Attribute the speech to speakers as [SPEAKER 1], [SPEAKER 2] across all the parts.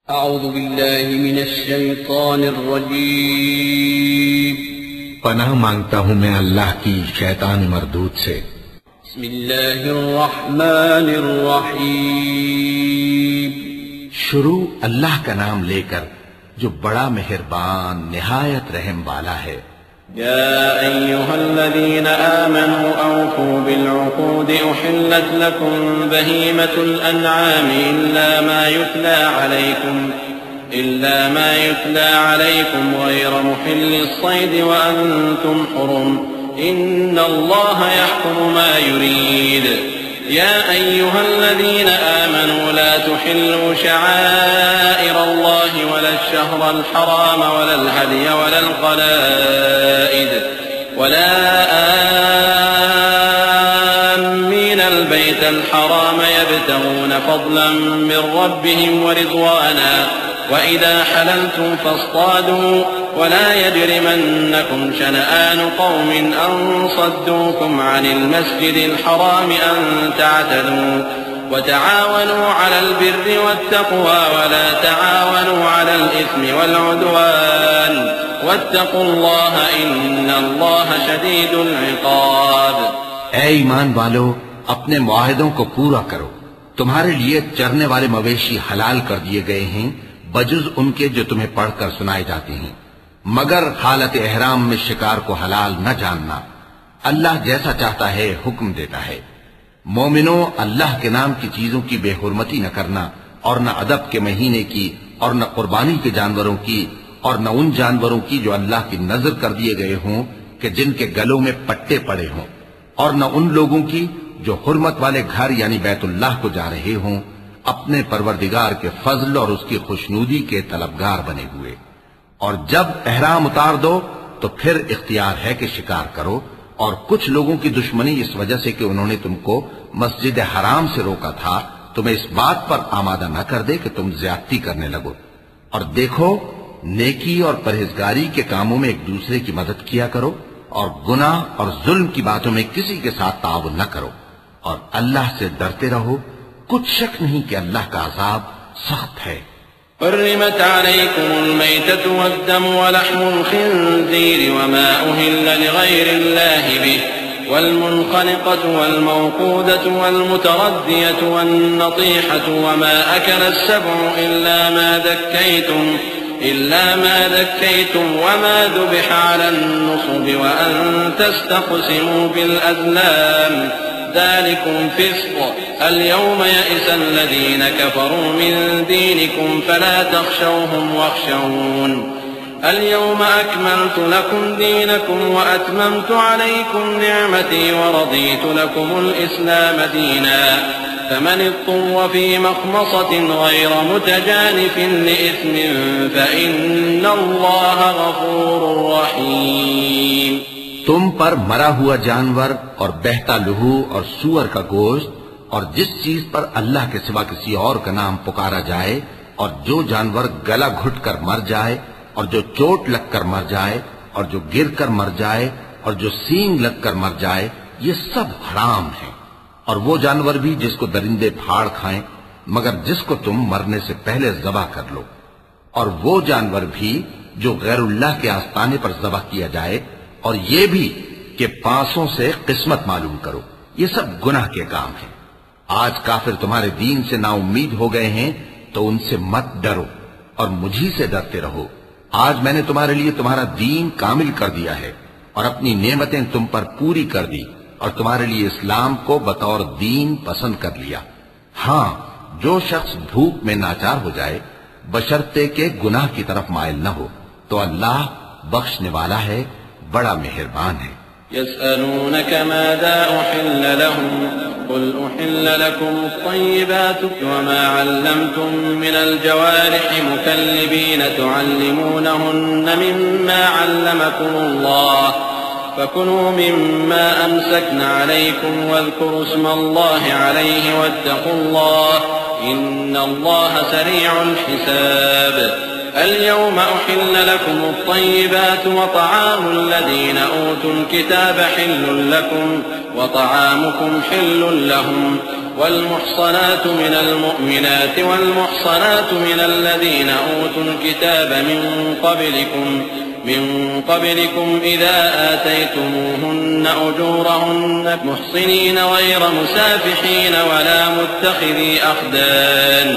[SPEAKER 1] अऊज़ु बिल्लाहि मिनश शैतानिर रजीम।
[SPEAKER 2] पनाह मांगता हूँ मैं अल्लाह की शैतान मरदूद से।
[SPEAKER 1] बिस्मिल्लाहिर रहमानिर रहीम।
[SPEAKER 2] शुरू अल्लाह का नाम लेकर जो बड़ा मेहरबान निहायत रहम वाला है।
[SPEAKER 1] या अय्युहल्लज़ीना आमनू औफू बिलउक़ूद उहिल्लत लकुम बहीमतुल अन्आम इल्ला मा युत्ला अलैकुम गैर मुहिल्लिस सैद व अंतुम हुरुम इन्नल्लाह यहकुमु मा युरीद। या अय्युहल्लज़ीना आमनू ला तुहिल्लू शआइरल्लाहि वलश शहरल हराम वलल हदिय वलल क़लाइद वला आम्मीनल बैतल हराम यब्तगून फ़ज़लन मिन रब्बिहिम व रिज़वाना वइज़ा हलल्तुम फ़ास्तादू वला यजरिमन्नकुम शनआन क़ौमिन अन सद्दूकुम अनिल मस्जिदिल हराम अन तअतदू वतआवनू अलल बिर्रि वत्तक़वा वला तआवनू अलल इस्मि वल उद्वान वत्तक़ुल्लाह इन्नल्लाह शदीदुल इक़ाब।
[SPEAKER 2] ऐ ईमान वालो, अपने मुआहिदों को पूरा करो। तुम्हारे लिए चरने वाले मवेशी हलाल कर दिए गए हैं बजुज उनके जो तुम्हें पढ़कर सुनाए जाते हैं, मगर हालत एहराम में शिकार को हलाल न जानना। अल्लाह जैसा चाहता है हुक्म देता है। मोमिनो, अल्लाह के नाम की चीजों की बेहुरमती न करना, और न अदब के महीने की, और न कुर्बानी के जानवरों की, और न उन जानवरों की जो अल्लाह की नजर कर दिए गए हों कि जिनके गलों में पट्टे पड़े हों, और न उन लोगों की जो हुर्मत वाले घर यानी बैतुल्लाह को जा रहे हों, अपने परवरदिगार के फजल और उसकी खुशनूदी के तलबगार बने हुए। और जब एहराम उतार दो तो फिर इख्तियार है कि शिकार करो। और कुछ लोगों की दुश्मनी इस वजह से कि उन्होंने तुमको मस्जिद हराम से रोका था, तुम्हें इस बात पर आमादा न कर दे कि तुम ज्यादती करने लगो। और देखो, नेकी और परहेजगारी के कामों में एक दूसरे की मदद किया करो, और गुनाह और जुल्म की बातों में किसी के साथ ताउन न करो, और अल्लाह से डरते रहो। कुछ शक नहीं कि अल्लाह का अजाब सख्त है।
[SPEAKER 1] हुर्रिमत अलैकुमुल मैततु वद्दमु वलहमुल खिंज़ीर वमा उहिल्ल लिगैरिल्लाहि बिहि वल्मुनख़निक़तु वल्मौक़ूदतु वल्मुतरद्दियतु वन्नतीहतु वमा अकलस सबउ इल्ला मा ذكيتم وما ذبح على النصب وأن تستقسموا بالأزلام ذلكم فسق اليوم يئس الذين كفروا من دينكم فلا تخشوهم واخشون اليوم أكملت لكم دينكم وأتممت عليكم نعمتي ورضيت لكم الإسلام دينا فمن اضطر في مخمصة غير متجانف لإثم فإن الله غفور رحيم।
[SPEAKER 2] तुम पर मरा हुआ जानवर और बहता लहू और सूअर का गोश्त और जिस चीज पर अल्लाह के सिवा किसी और का नाम पुकारा जाए, और जो जानवर गला घुट कर मर जाए, और जो चोट लगकर मर जाए, और जो गिर कर मर जाए, और जो सींग लगकर मर जाए, ये सब हराम है। और वो जानवर भी जिसको दरिंदे फाड़ खाएं, मगर जिसको तुम मरने से पहले ज़बह कर लो। और वो जानवर भी जो गैरुल्लाह के आस्ताने पर ज़बह किया जाए, और ये भी कि पांसों से किस्मत मालूम करो। ये सब गुनाह के काम हैं। आज काफिर तुम्हारे दीन से नाउम्मीद हो गए हैं, तो उनसे मत डरो और मुझी से डरते रहो। आज मैंने तुम्हारे लिए तुम्हारा दीन कामिल कर दिया है और अपनी नेमतें तुम पर पूरी कर दी, और तुम्हारे लिए इस्लाम को बतौर दीन पसंद कर लिया। हाँ, जो शख्स भूख में नाचार हो जाए बशर्ते के गुनाह की तरफ माइल न हो, तो अल्लाह बख्शने वाला है, बड़ा मेहरबान है।
[SPEAKER 1] यसअलूनक माज़ा उहिल्ल लहुम कुल उहिल्ल लकुम अत्तय्यिबातु वमा अल्लमतुम मिनल जवारिहि मुकल्लिबीन तुअल्लिमूनहुन्ना मिम्मा अल्लमकुमुल्लाह फकुलू मिम्मा अमसकना अलैकुम वज़कुरू इस्मल्लाहि अलैहि वत्तक़ुल्लाह इन्नल्लाह सरीउल हिसाब। اليوم أحل لكم الطيبات وطعام الذين أوتوا الكتاب حل لكم وطعامكم حل لهم वल्मुहसनातु मिनल मुअमिनाति वल्मुहसनातु मिनल लज़ीना ऊतुल किताब मिन क़ब्लिकुम इज़ा आतयतुमूहुन्ना उजूरहुन्ना मुहसिनीन गैर मुसाफिहीन वला मुत्तखिज़ी अख़दान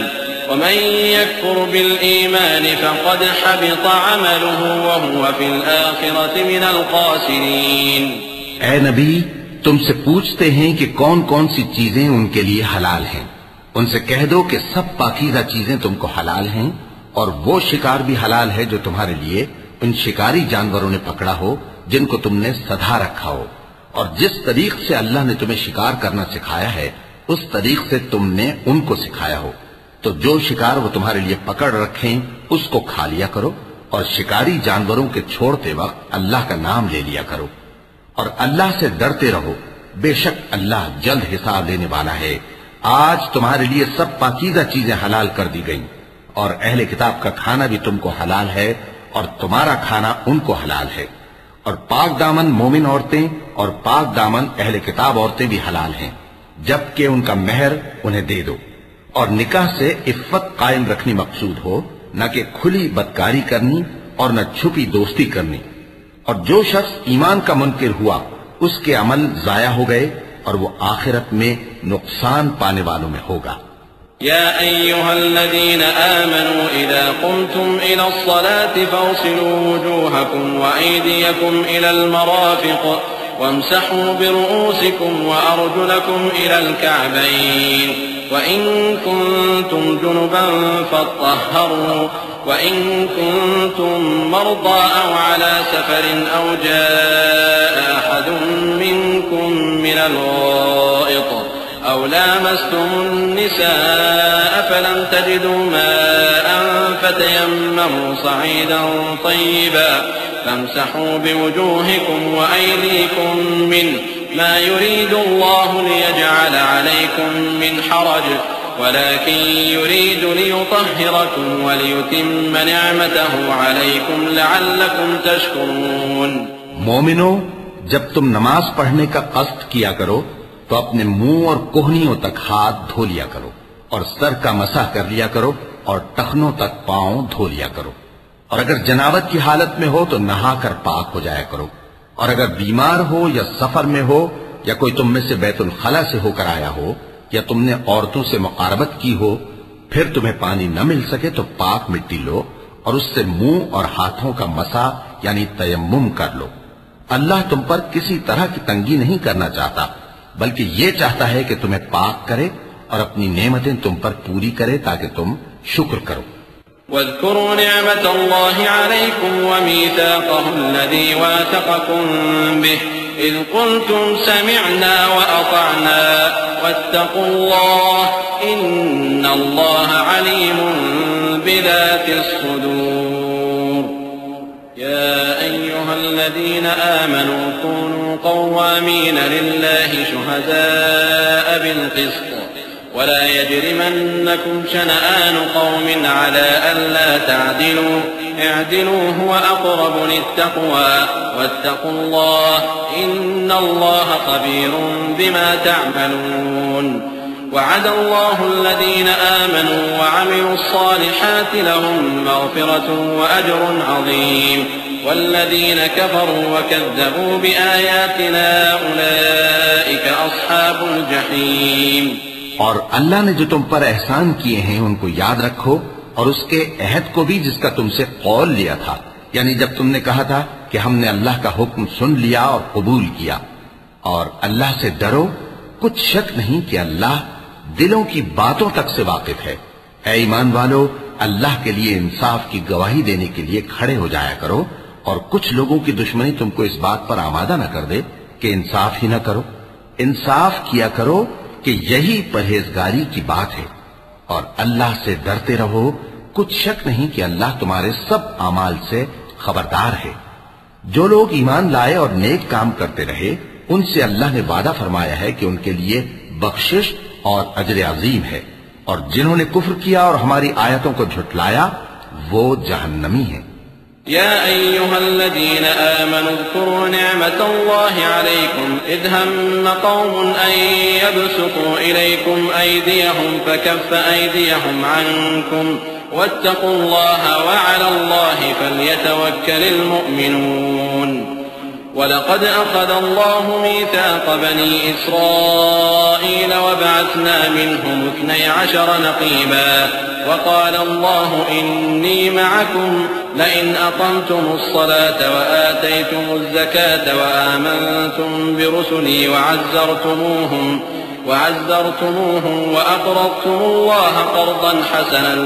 [SPEAKER 1] वमन यकफुर बिल ईमान फ़क़द हबित अमलुहु वहुव फ़िल आखिरति मिनल ख़ासिरीन।
[SPEAKER 2] ऐ नबी, तुमसे पूछते हैं कि कौन कौन सी चीजें उनके लिए हलाल हैं। उनसे कह दो कि सब पाकीज़ा चीजें तुमको हलाल हैं और वो शिकार भी हलाल है जो तुम्हारे लिए उन शिकारी जानवरों ने पकड़ा हो जिनको तुमने सधा रखा हो, और जिस तरीक से अल्लाह ने तुम्हें शिकार करना सिखाया है उस तरीक से तुमने उनको सिखाया हो। तो जो शिकार वो तुम्हारे लिए पकड़ रखें उसको खा लिया करो, और शिकारी जानवरों के छोड़ते वक्त अल्लाह का नाम ले लिया करो, और अल्लाह से डरते रहो। बेशक अल्लाह जल्द हिसाब लेने वाला है। आज तुम्हारे लिए सब पाकीज़ा चीजें हलाल कर दी गई, और अहले किताब का खाना भी तुमको हलाल है और तुम्हारा खाना उनको हलाल है, और पाक दामन मोमिन औरतें और पाक दामन अहले किताब औरतें भी हलाल हैं, जबकि उनका मेहर उन्हें दे दो। और निकाह से इफ्फत कायम रखनी मकसूद हो, न कि खुली बदकारी करनी और न छुपी दोस्ती करनी। और जो शख्स ईमान का मुनकिर हुआ उसके अमल जाया हो गए और वो आखिरत में नुकसान पाने वालों में होगा।
[SPEAKER 1] या अय्युहल्लज़ीना आमनू इज़ा कुमतुम इलस्सलाति फग़सिलू वुजूहकुम व अयदियकुम इलल मराफ़िक़ वम्सहू बिरुऊसिकुम व अर्जुलकुम इलल कअबैन व इन कुंतुम जुनुबन फत्तहरू व इन कुंतुम मर्दा औ अला सफरिन औ जाअ अहदुम मिनकुम मिनल गाइत औ लामस्तुमुन निसाअ फलम तजिदू माअन फतयम्ममू सईदन तय्यिबा फम्सहू बिवुजूहिकुम व अयदीकुम मिन्हु मा युरीदु अल्लाहु लियजअल अलैकुम मिन हरज वलाकिन युरीदु लियुतह्हिरकुम व लियुतिम्म निअमतहु अलैकुम लअल्लकुम तशकुरून।
[SPEAKER 2] मोमिनो, जब तुम नमाज पढ़ने का कस्द किया करो तो अपने मुंह और कोहनियों तक हाथ धो लिया करो, और सर का मसाह कर लिया करो, और टखनों तक पांव धो लिया करो। और अगर जनाबत की हालत में हो तो नहाकर पाक हो जाया करो, और अगर बीमार हो या सफर में हो या कोई तुम में से बैतुल खला से होकर आया हो या तुमने औरतों से मुकारबत की हो, फिर तुम्हें पानी न मिल सके तो पाक मिट्टी लो और उससे मुंह और हाथों का मसा यानी तयम्मुम कर लो। अल्लाह तुम पर किसी तरह की तंगी नहीं करना चाहता, बल्कि ये चाहता है कि तुम्हें पाक करे और अपनी नेमतें तुम पर पूरी करे ताकि तुम शुक्र करो।
[SPEAKER 1] वज़्कुरू निअमतल्लाहि अलैकुम व मीसाक़हु अल्लज़ी वासक़कुम बिहि इज़ क़ुल्तुम समिअना व अतअना वत्तक़ुल्लाह इन्नल्लाह अलीमुन बिज़ातिस सुदूर। या अय्युहल्लज़ीना आमनू कूनू क़व्वामीन लिल्लाहि शुहदाअ बिल-क़िस्त् वला यजरिमन्नकुम शनआनु क़ौमिन अला अल्ला तअदिलू इअदिलू हुव अक़रबु लित्तक़वा वत्तक़ुल्लाह इन्नल्लाह ख़बीरुन बिमा तअमलून। वअद अल्लाहु अल्लज़ीना आमनू व अमिलुस सालिहाति लहुम मग़फ़िरतुन व अज्रुन अज़ीम वल्लज़ीना कफ़रू व कज़्ज़बू बिआयातिना उलाइका अस्हाबुल जहीम।
[SPEAKER 2] और अल्लाह ने जो तुम पर एहसान किए हैं उनको याद रखो, और उसके अहद को भी जिसका तुमसे कौल लिया था, यानी जब तुमने कहा था कि हमने अल्लाह का हुक्म सुन लिया और कबूल किया। और अल्लाह से डरो, कुछ शक नहीं कि अल्लाह दिलों की बातों तक से वाकिफ है। ऐ ईमान वालो, अल्लाह के लिए इंसाफ की गवाही देने के लिए खड़े हो जाया करो, और कुछ लोगों की दुश्मनी तुमको इस बात पर आमादा न कर दे कि इंसाफ ही न करो। इंसाफ किया करो कि यही परहेजगारी की बात है, और अल्लाह से डरते रहो। कुछ शक नहीं कि अल्लाह तुम्हारे सब अमाल से खबरदार है। जो लोग ईमान लाए और नेक काम करते रहे उनसे अल्लाह ने वादा फरमाया है कि उनके लिए बख्शिश और अजर अजीम है, और जिन्होंने कुफ्र किया और हमारी आयतों को झुटलाया वो जहन्नमी है।
[SPEAKER 1] या अय्युहल्लज़ीन आमनू ज़्कुरू निअमतल्लाहि अलैकुम इज़ हम्म क़ौमुन अन यबसुतू इलैकुम अयदियहुम फकफ्फ अयदियहुम अन्कुम वत्तक़ुल्लाह वअलल्लाहि फल्यतवक्कलिल मुअमिनून। वलक़द अख़ज़ल्लाहु मीसाक़ बनी इस्राईल वबअस्ना मिनहुम 12 नक़ीबा वक़ाल अल्लाहु इन्नी मअकुम लइन अक़मतुमुस्सलात वआतयतुमुज़्ज़कात वआमनतुम बिरुसुली वअज़्ज़रतुमूहुम वअक़रज़तुमुल्लाह क़र्ज़न हसनन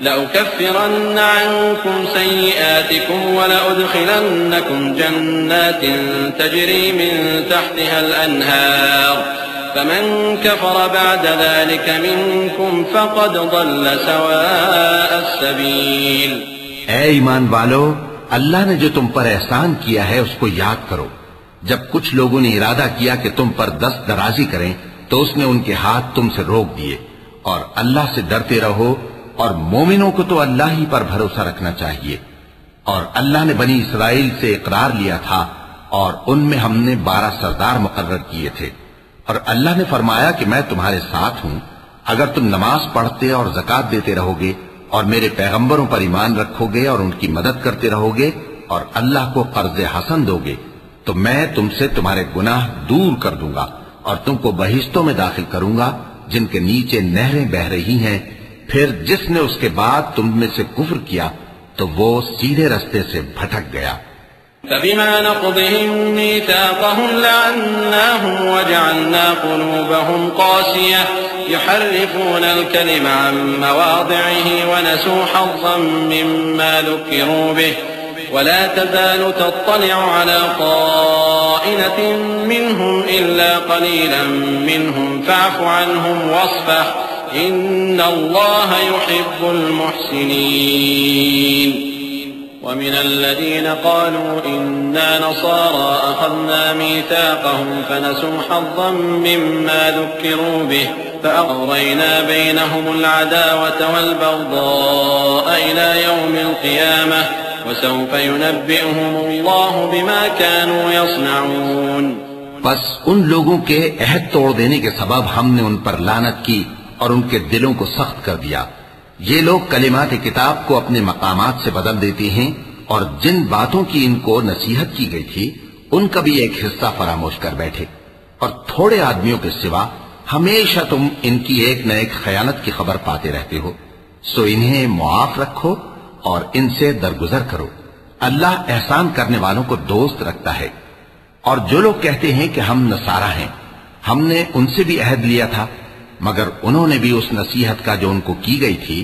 [SPEAKER 1] لأكفرن عنكم سيئاتكم ولأدخلنكم جنات تجري من تحتها الأنهار فمن كفر بعد ذلك منكم فقد ضل سواء السبيل۔
[SPEAKER 2] ऐ ईमान वालो, अल्लाह ने जो तुम पर एहसान किया है उसको याद करो। जब कुछ लोगों ने इरादा किया कि तुम पर दस्त दराजी करें तो उसने उनके हाथ तुमसे रोक दिए। और अल्लाह से डरते रहो और मोमिनों को तो अल्लाह ही पर भरोसा रखना चाहिए। और अल्लाह ने बनी इसराइल से इकरार लिया था और उनमें हमने 12 सरदार मुकर्रर किए थे। और अल्लाह ने फरमाया कि मैं तुम्हारे साथ हूं अगर तुम नमाज पढ़ते और ज़कात देते रहोगे और मेरे पैगंबरों पर ईमान रखोगे और उनकी मदद करते रहोगे और अल्लाह को कर्ज हसन दोगे तो मैं तुमसे तुम्हारे गुनाह दूर कर दूंगा और तुमको बहिश्तों में दाखिल करूंगा जिनके नीचे नहरें बह रही हैं। फिर जिसने उसके बाद तुम में से कुफ्र किया तो वो सीधे रास्ते से भटक गया।
[SPEAKER 1] फबिमा नक़दिहिम मीसाक़हुम लअन्नाहुम वजअलना क़ुलूबहुम क़ासियह युहर्रिफूनल कलिम अन मवादि'iही वनसू हज़्ज़न मिम्मा ज़ुक्किरू बिहि वला तज़ालु तत्तलि'ु अला क़ाइनतिन मिनहुम इल्ला क़लीलन मिनहुम फ़अफ़ु अन्हुम वस्फ़ह इन्नल्लाह युहिब्बुल मुहसिनीन। ومن الذين قالوا إنا نصارى أخذنا ميثاقهم فنسوا حظا مما ذكروا به فأغرينا بينهم العداوة والبغضاء إلى يوم القيامة وسوف ينبئهم الله بما كانوا يصنعون۔
[SPEAKER 2] बस उन लोगों के अहद तोड़ देने के सबब हमने उन पर लानत की और उनके दिलों को सख्त कर दिया। ये लोग कलिमात किताब को अपने मकामात से बदल देते हैं और जिन बातों की इनको नसीहत की गई थी उनका भी एक हिस्सा फरामोश कर बैठे। और थोड़े आदमियों के सिवा हमेशा तुम इनकी एक न एक खयानत की खबर पाते रहते हो। सो इन्हें मुआफ रखो और इनसे दरगुजर करो। अल्लाह एहसान करने वालों को दोस्त रखता है। और जो लोग कहते हैं कि हम नसारा हैं, हमने उनसे भी अहद लिया था मगर उन्होंने भी उस नसीहत का जो उनको की गई थी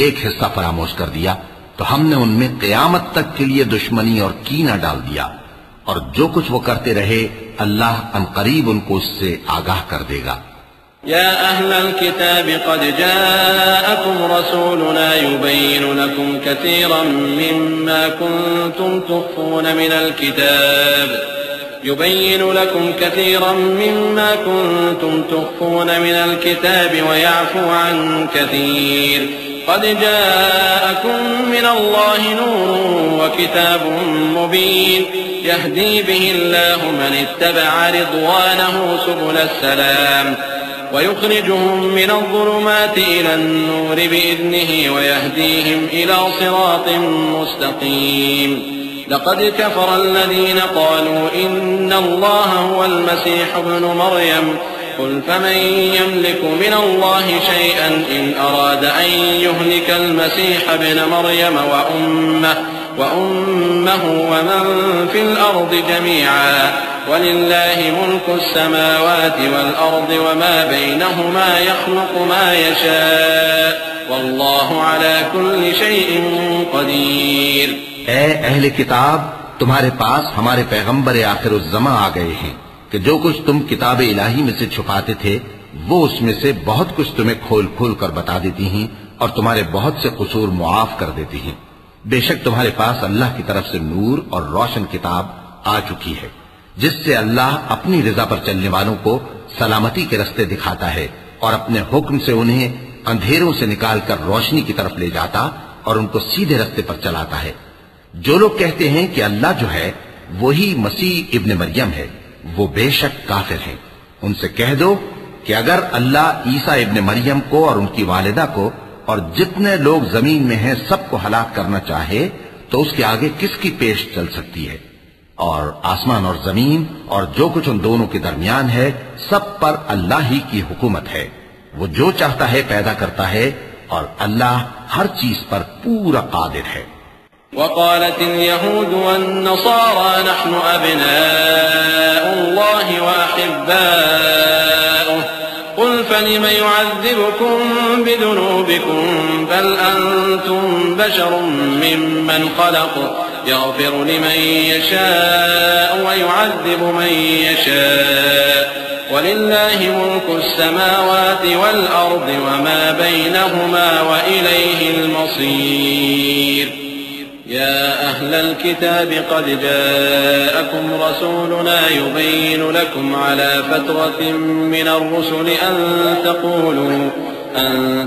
[SPEAKER 2] एक हिस्सा फरामोश कर दिया तो हमने उनमें क़यामत तक के लिए दुश्मनी और कीना डाल दिया। और जो कुछ वो करते रहे अल्लाह अनकरीब उनको उससे आगाह कर देगा।
[SPEAKER 1] या अहलल किताब क़द जाअकुम रसूलुना युबय्यिनु लकुम कसीरन मिम्मा कुंतुम तुख़्फ़ून मिनल किताब يبين لكم كثيرا مما كنتم تخفون من الكتاب ويعفو عن كثير قد جاءكم من الله نور وكتاب مبين يهدي به الله من اتبع رضوانه سبل السلام ويخرجهم من الظلمات إلى النور بإذنه ويهديهم إلى صراط مستقيم لقد كفر الذين قالوا إن الله هو المسيح ابن مريم قل فمن يملك من الله شيئا إن أراد أن يهلك المسيح ابن مريم وأمه ومن في الأرض جميعا ولله ملك السماوات والأرض وما بينهما يخلق ما يشاء والله على كل شيء قدير।
[SPEAKER 2] ऐ अहले किताब, तुम्हारे पास हमारे पैगंबर आखिरुज़्ज़मा आ गए हैं कि जो कुछ तुम किताब इलाही में से छुपाते थे वो उसमें से बहुत कुछ तुम्हें खोल खोल कर बता देती हैं और तुम्हारे बहुत से कसूर मुआफ कर देती हैं। बेशक तुम्हारे पास अल्लाह की तरफ से नूर और रोशन किताब आ चुकी है जिससे अल्लाह अपनी रजा पर चलने वालों को सलामती के रास्ते दिखाता है और अपने हुक्म से उन्हें अंधेरों से निकालकर रोशनी की तरफ ले जाता और उनको सीधे रास्ते पर चलाता है। जो लोग कहते हैं कि अल्लाह जो है वही मसीह इब्न मरियम है, वो बेशक काफिर हैं। उनसे कह दो कि अगर अल्लाह ईसा इब्न मरियम को और उनकी वालिदा को और जितने लोग जमीन में हैं सबको हलाक करना चाहे तो उसके आगे किसकी पेश चल सकती है। और आसमान और जमीन और जो कुछ उन दोनों के दरमियान है सब पर अल्लाह ही की हुकूमत है। वो जो चाहता है पैदा करता है और अल्लाह हर चीज पर पूरा कादिर है।
[SPEAKER 1] वक़ालत अल-यहूद वन-नसारा नहनु अब्नाउल्लाह व अहिब्बाउहु क़ुल फलिम युअज़्ज़िबुकुम बिज़ुनूबिकुम बल अंतुम बशरुम मिम्मन ख़लक़ यग़फ़िरु लिमन यशाअ व युअज़्ज़िबु मन यशाअ वलिल्लाहि मुल्कुस समावाति वल अर्दि वमा बैनहुमा व इलैहिल मसीर। या अहलल किताब क़द जाअकुम रसूलुना युबय्यिनु लकुम अला फ़त्रतिन मिनर रुसुलि अन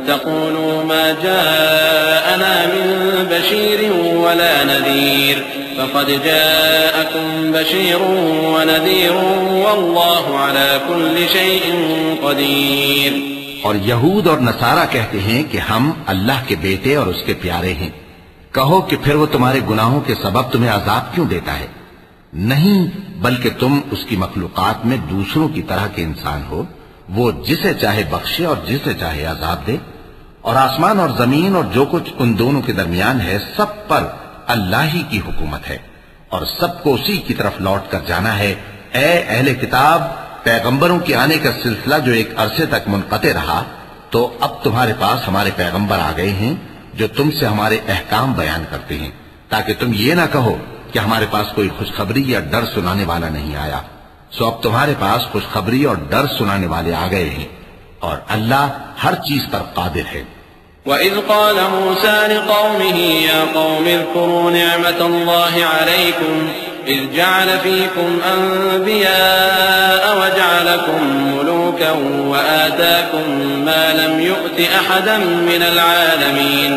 [SPEAKER 1] तक़ूलू मा जाअना मिन बशीरिन वला नज़ीर फ़क़द जाअकुम बशीरुन व नज़ीरुन वल्लाहु अला कुल्लि शैइन क़दीर।
[SPEAKER 2] और यहूद और नसारा कहते हैं कि हम अल्लाह के बेटे और उसके प्यारे हैं। कहो कि फिर वो तुम्हारे गुनाहों के सबब तुम्हें अजाब क्यों देता है? नहीं, बल्कि तुम उसकी मखलूकात में दूसरों की तरह के इंसान हो। वो जिसे चाहे बख्शे और जिसे चाहे अजाब दे। और आसमान और जमीन और जो कुछ उन दोनों के दरमियान है सब पर अल्लाह ही की हुकूमत है और सबको उसी की तरफ लौट कर जाना है। ए अहले किताब, पैगंबरों के आने का सिलसिला जो एक अरसे तक मुनक़ते रहा, तो अब तुम्हारे पास हमारे पैगंबर आ गए हैं जो तुमसे हमारे अहकाम बयान करते हैं, ताकि तुम ये ना कहो कि हमारे पास कोई खुशखबरी या डर सुनाने वाला नहीं आया। सो अब तुम्हारे पास खुशखबरी और डर सुनाने वाले आ गए हैं और अल्लाह हर चीज पर कादिर है।
[SPEAKER 1] वइज़ क़ाल मूसा लिक़ौमिही या क़ौम इज़्कुरू निअमतल्लाहि अलैकुम इज़ जअल फ़ीकुम अन्बियाअ व जअलकुम मुलूकन व आताकुम मा लम यु'ति अहदन मिनल आलमीन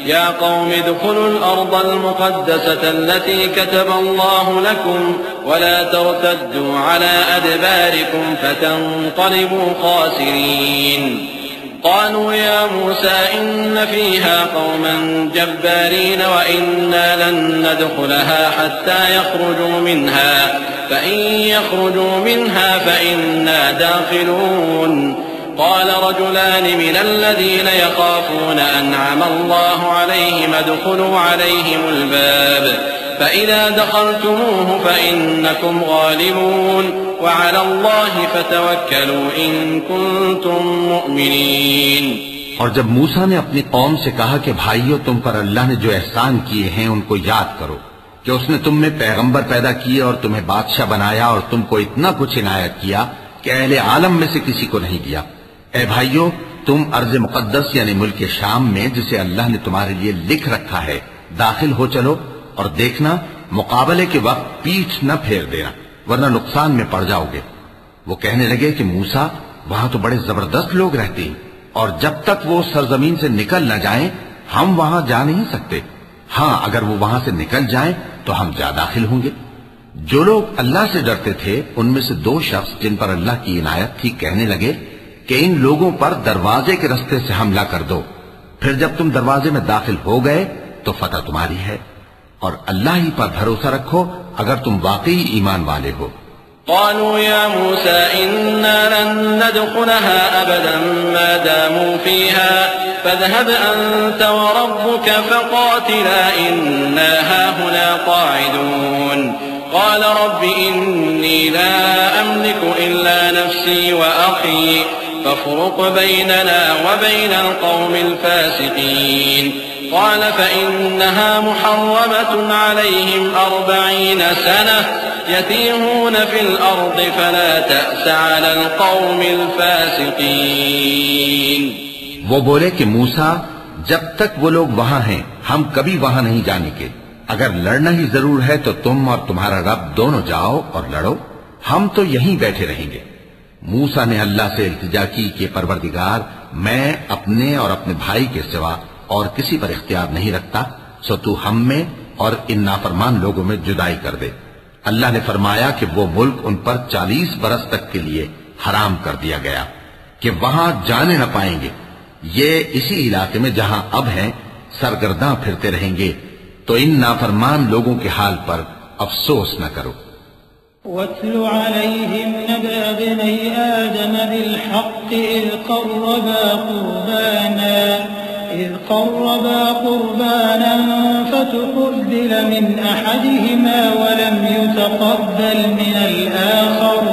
[SPEAKER 1] या क़ौम इद्ख़ुलुल अर्दल मुक़द्दसत अल्लती कतबल्लाहु लकुम व ला तर्तद्दू अला अदबारिकुम फ़तन्क़लिबू ख़ासिरीन। قالوا يا موسى إن فيها قوما جبارين وإنا لن ندخلها حتى يخرجوا منها فإن يخرجوا منها فإنا داخلون قال رجلان من الذين يخافون أنعم الله عليهم ادخلوا عليهم الباب فإذا دخلتموه فإنكم غالبون وعلى الله فتوكلوا إن كنتم مؤمنين।
[SPEAKER 2] और जब मूसा ने अपनी कौम से कहा कि भाइयों, तुम पर अल्लाह ने जो एहसान किए हैं उनको याद करो कि उसने तुम में पैगंबर पैदा किए और तुम्हें बादशाह बनाया और तुमको इतना कुछ इनायत किया कि अहले आलम में से किसी को नहीं दिया। ए भाइयों, तुम अर्ज मुकद्दस यानी मुल्क शाम में, जिसे अल्लाह ने तुम्हारे लिए लिख रखा है, दाखिल हो चलो और देखना मुकाबले के वक्त पीठ न फेर देना, वरना नुकसान में पड़ जाओगे। वो कहने लगे कि मूसा, वहां तो बड़े जबरदस्त लोग रहते हैं और जब तक वो सरजमीन से निकल न जाएं हम वहां जा नहीं सकते। हाँ, अगर वो वहां से निकल जाएं तो हम जा दाखिल होंगे। जो लोग अल्लाह से डरते थे उनमें से दो शख्स जिन पर अल्लाह की इनायत थी कहने लगे कि इन लोगों पर दरवाजे के रास्ते से हमला कर दो, फिर जब तुम दरवाजे में दाखिल हो गए तो फतह तुम्हारी है और अल्लाह ही पर भरोसा रखो अगर तुम वाकई ईमान वाले हो।
[SPEAKER 1] قالوا يا موسى إنا لن ندخلها أبدا ما داموا فيها فاذهب أنت وربك فقاتلا إنا هاهنا قاعدون قال رب إني لا أملك إلا نفسي وأخي فافرق بيننا وبين القوم الفاسقين قال فإنها محرمة عليهم 40 سنة يتيهون في الأرض فلا تأس على القوم الفاسقين।
[SPEAKER 2] वो बोले कि मूसा, जब तक वो लोग वहां हैं हम कभी वहां नहीं जानेंगे। अगर लड़ना ही जरूर है तो तुम और तुम्हारा रब दोनों जाओ और लड़ो, हम तो यहीं बैठे रहेंगे। मूसा ने अल्लाह से इल्तिजा की कि परवरदिगार, मैं अपने और अपने भाई के सिवा और किसी पर इख्तियार नहीं रखता, सो तू हम में और इन नाफरमान लोगों में जुदाई कर दे। अल्लाह ने फरमाया कि वो मुल्क उन पर 40 बरस तक के लिए हराम कर दिया गया कि वहां जाने न पाएंगे। ये इसी इलाके में जहां अब हैं सरगर्दां फिरते रहेंगे, तो इन नाफरमान लोगों के हाल पर अफसोस न करो।
[SPEAKER 3] वत्लु अलैहिम नबअ इब्नै आदम बिलहक़्क़ि इज़ क़र्रबा क़ुर्बानन फ़तुक़ुब्बिल मिन अहदिहिमा वलम युतक़ब्बल मिनल आख़र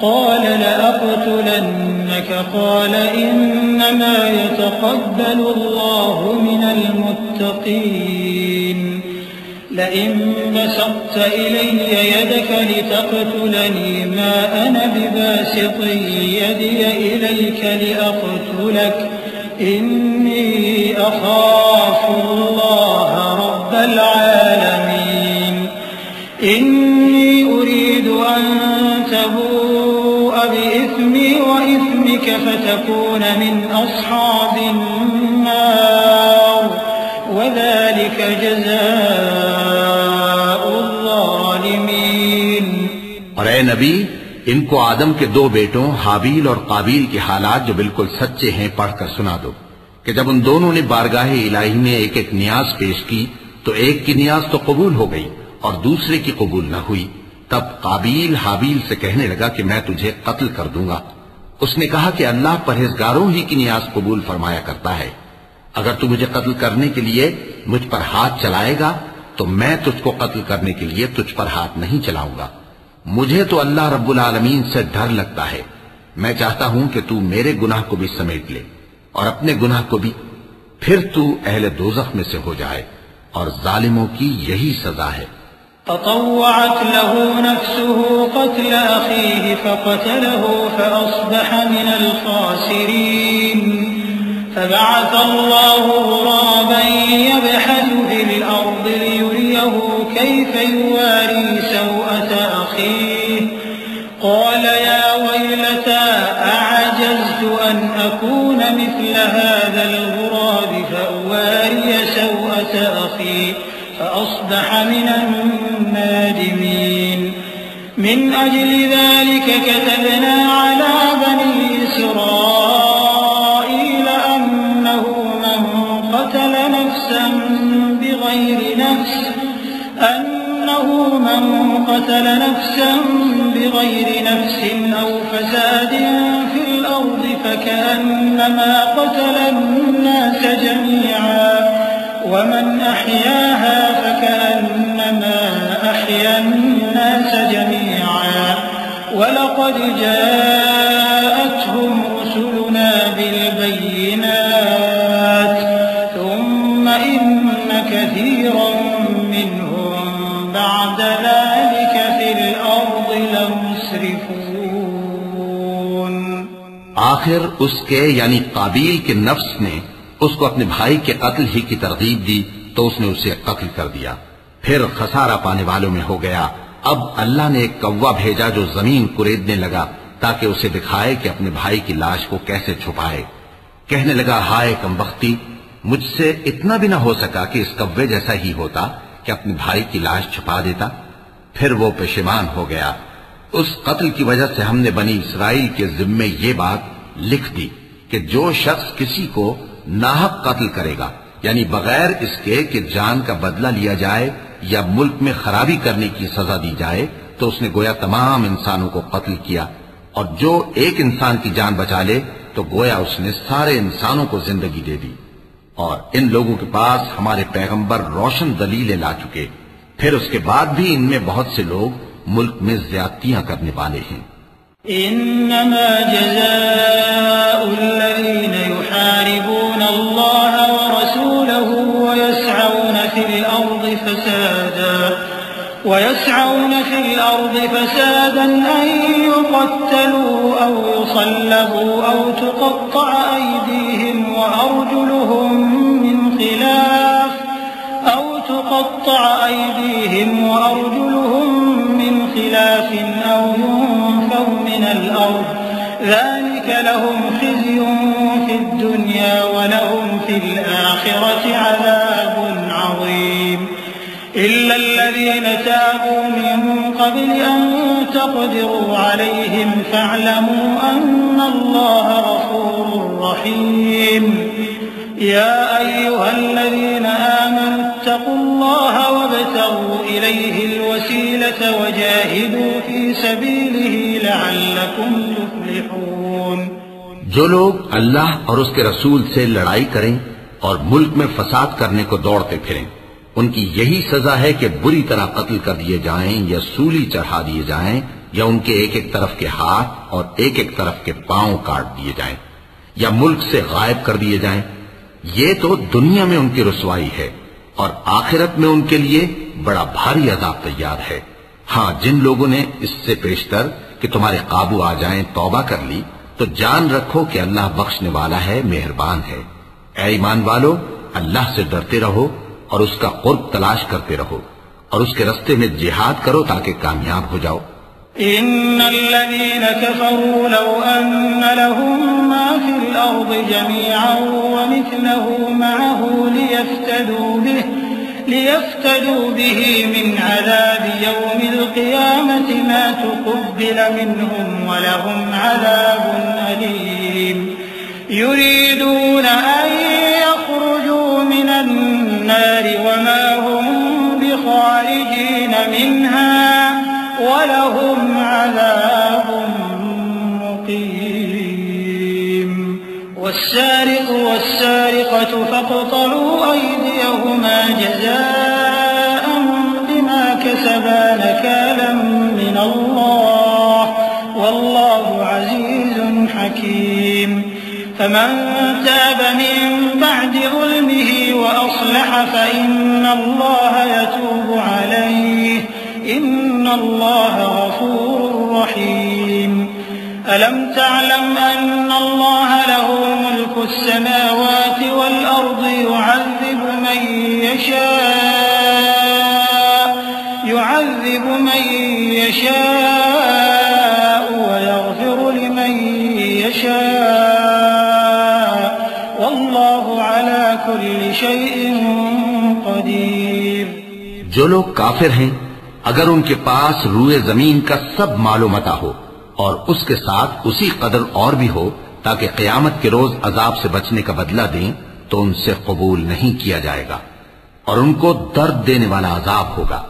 [SPEAKER 3] क़ाल लअक़्तुलन्नक क़ाल इन्नमा यतक़ब्बलु अल्लाहु मिनल मुत्तक़ीन लइन बसत्त इलय्य यदक लितक़्तुलनी मा अना बिबासितिन यदिय इलैक लिअक़्तुलक इन्नी अख़ाफ़ु अल्लाह रब्बल आलमीन इन्नी उरीदु अन तबूअ बिइस्मी व इस्मिक फतकून मिन अस्हाबिन नार वज़ालिक जज़ाउल ज़ालिमीन।
[SPEAKER 2] और ए नबी, इनको आदम के 2 बेटों हाबील और काबील के हालात जो बिल्कुल सच्चे हैं पढ़कर सुना दो कि जब उन दोनों ने बारगाहे इलाही में एक एक नियाज पेश की तो एक की नियाज तो कबूल हो गई और दूसरे की कबूल न हुई। तब काबील हाबील से कहने लगा कि मैं तुझे कत्ल कर दूंगा। उसने कहा कि अल्लाह परहेजगारों ही की नियाज कबूल फरमाया करता है। अगर तू मुझे कत्ल करने के लिए मुझ पर हाथ चलाएगा तो मैं तुझको कत्ल करने के लिए तुझ पर हाथ नहीं चलाऊंगा। मुझे तो अल्लाह रब्बुल आलमीन से डर लगता है। मैं चाहता हूं कि तू मेरे गुनाह को भी समेट ले और अपने गुनाह को भी, फिर तू अहले दोज़ख में से हो जाए और जालिमों की यही सजा है।
[SPEAKER 3] ततव्वअत लहू नफ्सुहु क़त्ल अख़ीहि फ़क़तलहु फ़अस्बह मिनल ख़ासिरीन फ़बअथ अल्लाहु ग़ुराबन यबहथु फ़िल अर्ज़ि लियुरियहु कैफ़ युवारी सौअत अख़ीहि क़ाल या वैलता अअजज़्तु अन अकून मिस्ल हाज़ल ग़ुराब फ़अवारिय सौअत अख़ी फ़अस्बह मिनन नादिमीन। मिन अजलि ज़ालिक कतबना अला बनी इस्राईल अन्नहु मन क़तल नफ्सन बिग़ैरि नफ्सिन औ फ़सादिन फ़िल अर्ज़ि फ़कअन्नमा क़तल अन्नास जमीअन वमन अሕयाहा फ़कअन्नमा अह्या अन्नास जमीअन वलक़द जाअतहुम रुसुलुना बिलबय्यिनात थुम्म इन्न कसीरन मिनहुम बअद ज़ालिक फ़िल अर्ज़ि लमुस्रिफ़ून।
[SPEAKER 2] आखिर उसके यानी काबील के नफ्स ने उसको अपने भाई के कत्ल ही की तरगीब दी तो उसने उसे कत्ल कर दिया। फिर खसारा पाने वालों में हो गया। अब अल्लाह ने एक कौवा भेजा जो जमीन कुरेदने लगा ताकि उसे दिखाए कि अपने भाई की लाश को कैसे छुपाए। कहने लगा, हाय कमबख्ती, मुझसे इतना भी ना हो सका कि इस कौवे जैसा ही होता कि अपने भाई की लाश छुपा देता। फिर वो पेशेमान हो गया। उस कत्ल की वजह से हमने बनी इसराइल के जिम्मे ये बात लिख दी कि जो शख्स किसी को नाहक कत्ल करेगा, यानी बगैर इसके कि जान का बदला लिया जाए या मुल्क में खराबी करने की सजा दी जाए, तो उसने गोया तमाम इंसानों को कत्ल किया। और जो एक इंसान की जान बचा ले तो गोया उसने सारे इंसानों को जिंदगी दे दी। और इन लोगों के पास हमारे पैगंबर रोशन दलीलें ला चुके, फिर उसके बाद भी इनमें बहुत से लोग मुल्क में ज्यादतियां करने वाले हैं।
[SPEAKER 3] इन्नमा जज़ाउल्लज़ीना युहारिबूना अल्लाह व रसूलहु व यसअऊना फिल अर्ज़ि फसादन अन युक़त्तलू औ युसल्लबू औ तुक़त्तअ अयदीहिम व अर्जुलुहुम मिन खिलाफ औ युनफ़ौ मिनल अर्ज़ ज़ालिक लहुम ख़िज़्युन फ़िद الدنيا ولهم في الآخرة عذاب عظيم إلا الذين تابوا من قبل أن تقدروا عليهم فاعلموا أن الله غفور رحيم يا أيها الذين آمنوا اتقوا الله وابتغوا إليه الوسيلة وجاهدوا في سبيله لعلكم تفلحون।
[SPEAKER 2] जो लोग अल्लाह और उसके रसूल से लड़ाई करें और मुल्क में फसाद करने को दौड़ते फिरें, उनकी यही सजा है कि बुरी तरह कत्ल कर दिए जाएं या सूली चढ़ा दिए जाएं या उनके एक एक तरफ के हाथ और एक एक तरफ के पांव काट दिए जाएं या मुल्क से गायब कर दिए जाएं। ये तो दुनिया में उनकी रुसवाई है और आखिरत में उनके लिए बड़ा भारी अजाब तैयार है। हाँ, जिन लोगों ने इससे पेशतर कि तुम्हारे काबू आ जाएं तौबा कर ली, तो जान रखो कि अल्लाह बख्शने वाला है, मेहरबान है। ऐ ईमान वालो, अल्लाह से डरते रहो और उसका कुर्ब तलाश करते रहो और उसके रास्ते में जिहाद करो ताकि कामयाब हो जाओ।
[SPEAKER 3] इन्नल्लज़ीना कफ़रू लौ अन्न लहुम मा फिल अर्ज़ि जमीअन व मिस्लहु मअहु लियफ्तदू बिही मिन अज़ाबि यौमिल क़ियामति मा तुक़ब्बिल मिनहुम व लहुम अज़ाबुन अलीम युरीदून अन यख़रुजू मिनन नार व मा हुम बिख़ारिजीन मिनहा वलहुम अज़ाबुन मुक़ीम। वस्सारिक़ु वस्सारिक़तु फ़क़्तअू अयदियहुमा जज़ाअन बिमा कसबा नकालन मिनल्लाह वल्लाहु अज़ीज़ुन हकीम। फमन ताब मिन बअदि ज़ुल्मिही व अस्लह फ़इन्नल्लाह यतूबु अलैहि इन्नल्लाह गफूरुर रहीम। अलम तअलम अन्नल्लाह लहू मुल्कुस समावाति वल अर्दि युअज़्ज़िबु मन यशाअ व यग़फ़िरु लिमन यशाअ वल्लाहु अला कुल्लि शैइन क़दीर।
[SPEAKER 2] जो लोग काफिर हैं, अगर उनके पास रूए जमीन का सब मालो मता हो और उसके साथ उसी कदर और भी हो ताकि क़यामत के रोज अजाब से बचने का बदला दें, तो उनसे कबूल नहीं किया जाएगा और उनको दर्द देने वाला अजाब होगा।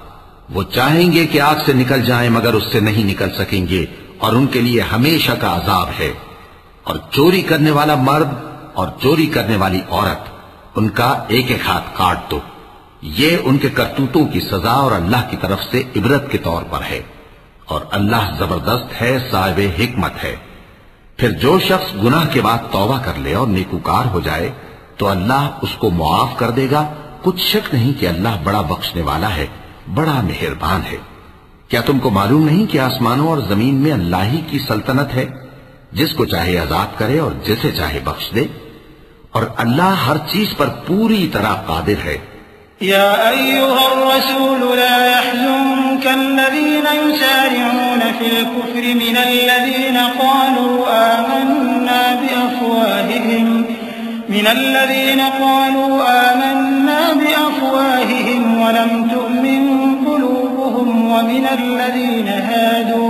[SPEAKER 2] वो चाहेंगे कि आग से निकल जाएं मगर उससे नहीं निकल सकेंगे और उनके लिए हमेशा का अजाब है। और चोरी करने वाला मर्द और चोरी करने वाली औरत, उनका एक एक हाथ काट दो। ये उनके करतूतों की सजा और अल्लाह की तरफ से इबरत के तौर पर है और अल्लाह जबरदस्त है, साहिब हिकमत है। फिर जो शख्स गुनाह के बाद तौबा कर ले और नेकूकार हो जाए तो अल्लाह उसको मुआफ कर देगा। कुछ शक नहीं कि अल्लाह बड़ा बख्शने वाला है, बड़ा मेहरबान है। क्या तुमको मालूम नहीं कि आसमानों और जमीन में अल्लाह ही की सल्तनत है, जिसको चाहे आजाद करे और जिसे चाहे बख्श दे, और अल्लाह हर चीज पर पूरी तरह कादिर है।
[SPEAKER 3] या अय्युहर रसूल ला यहज़ुनका अल्लज़ीना युसारिऊना फिल कुफ्रि मिनल्लज़ीना क़ालू आमन्ना बिअफ़वाहिहिम वलम तु'मिन क़ुलूबुहुम वमिनल्लज़ीना हादू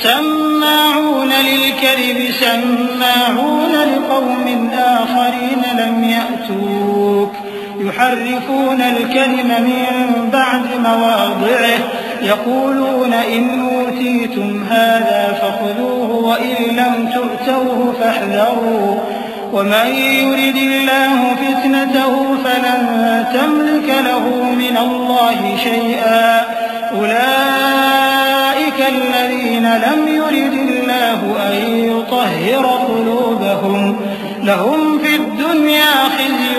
[SPEAKER 3] सम्माऊना लिलकज़िबि सम्माऊना लिक़ौमिन आख़रीन लम यअतूक يحرفون الكلم من بعد مواضعه يقولون إن أوتيتم هذا فخذوه وإن لم تؤتوه فاحذروا ومن يرد الله فتنته فلن تملك له من الله شيئا أولئك الذين لم يرد الله أن يطهر قلوبهم لهم في الدنيا خزي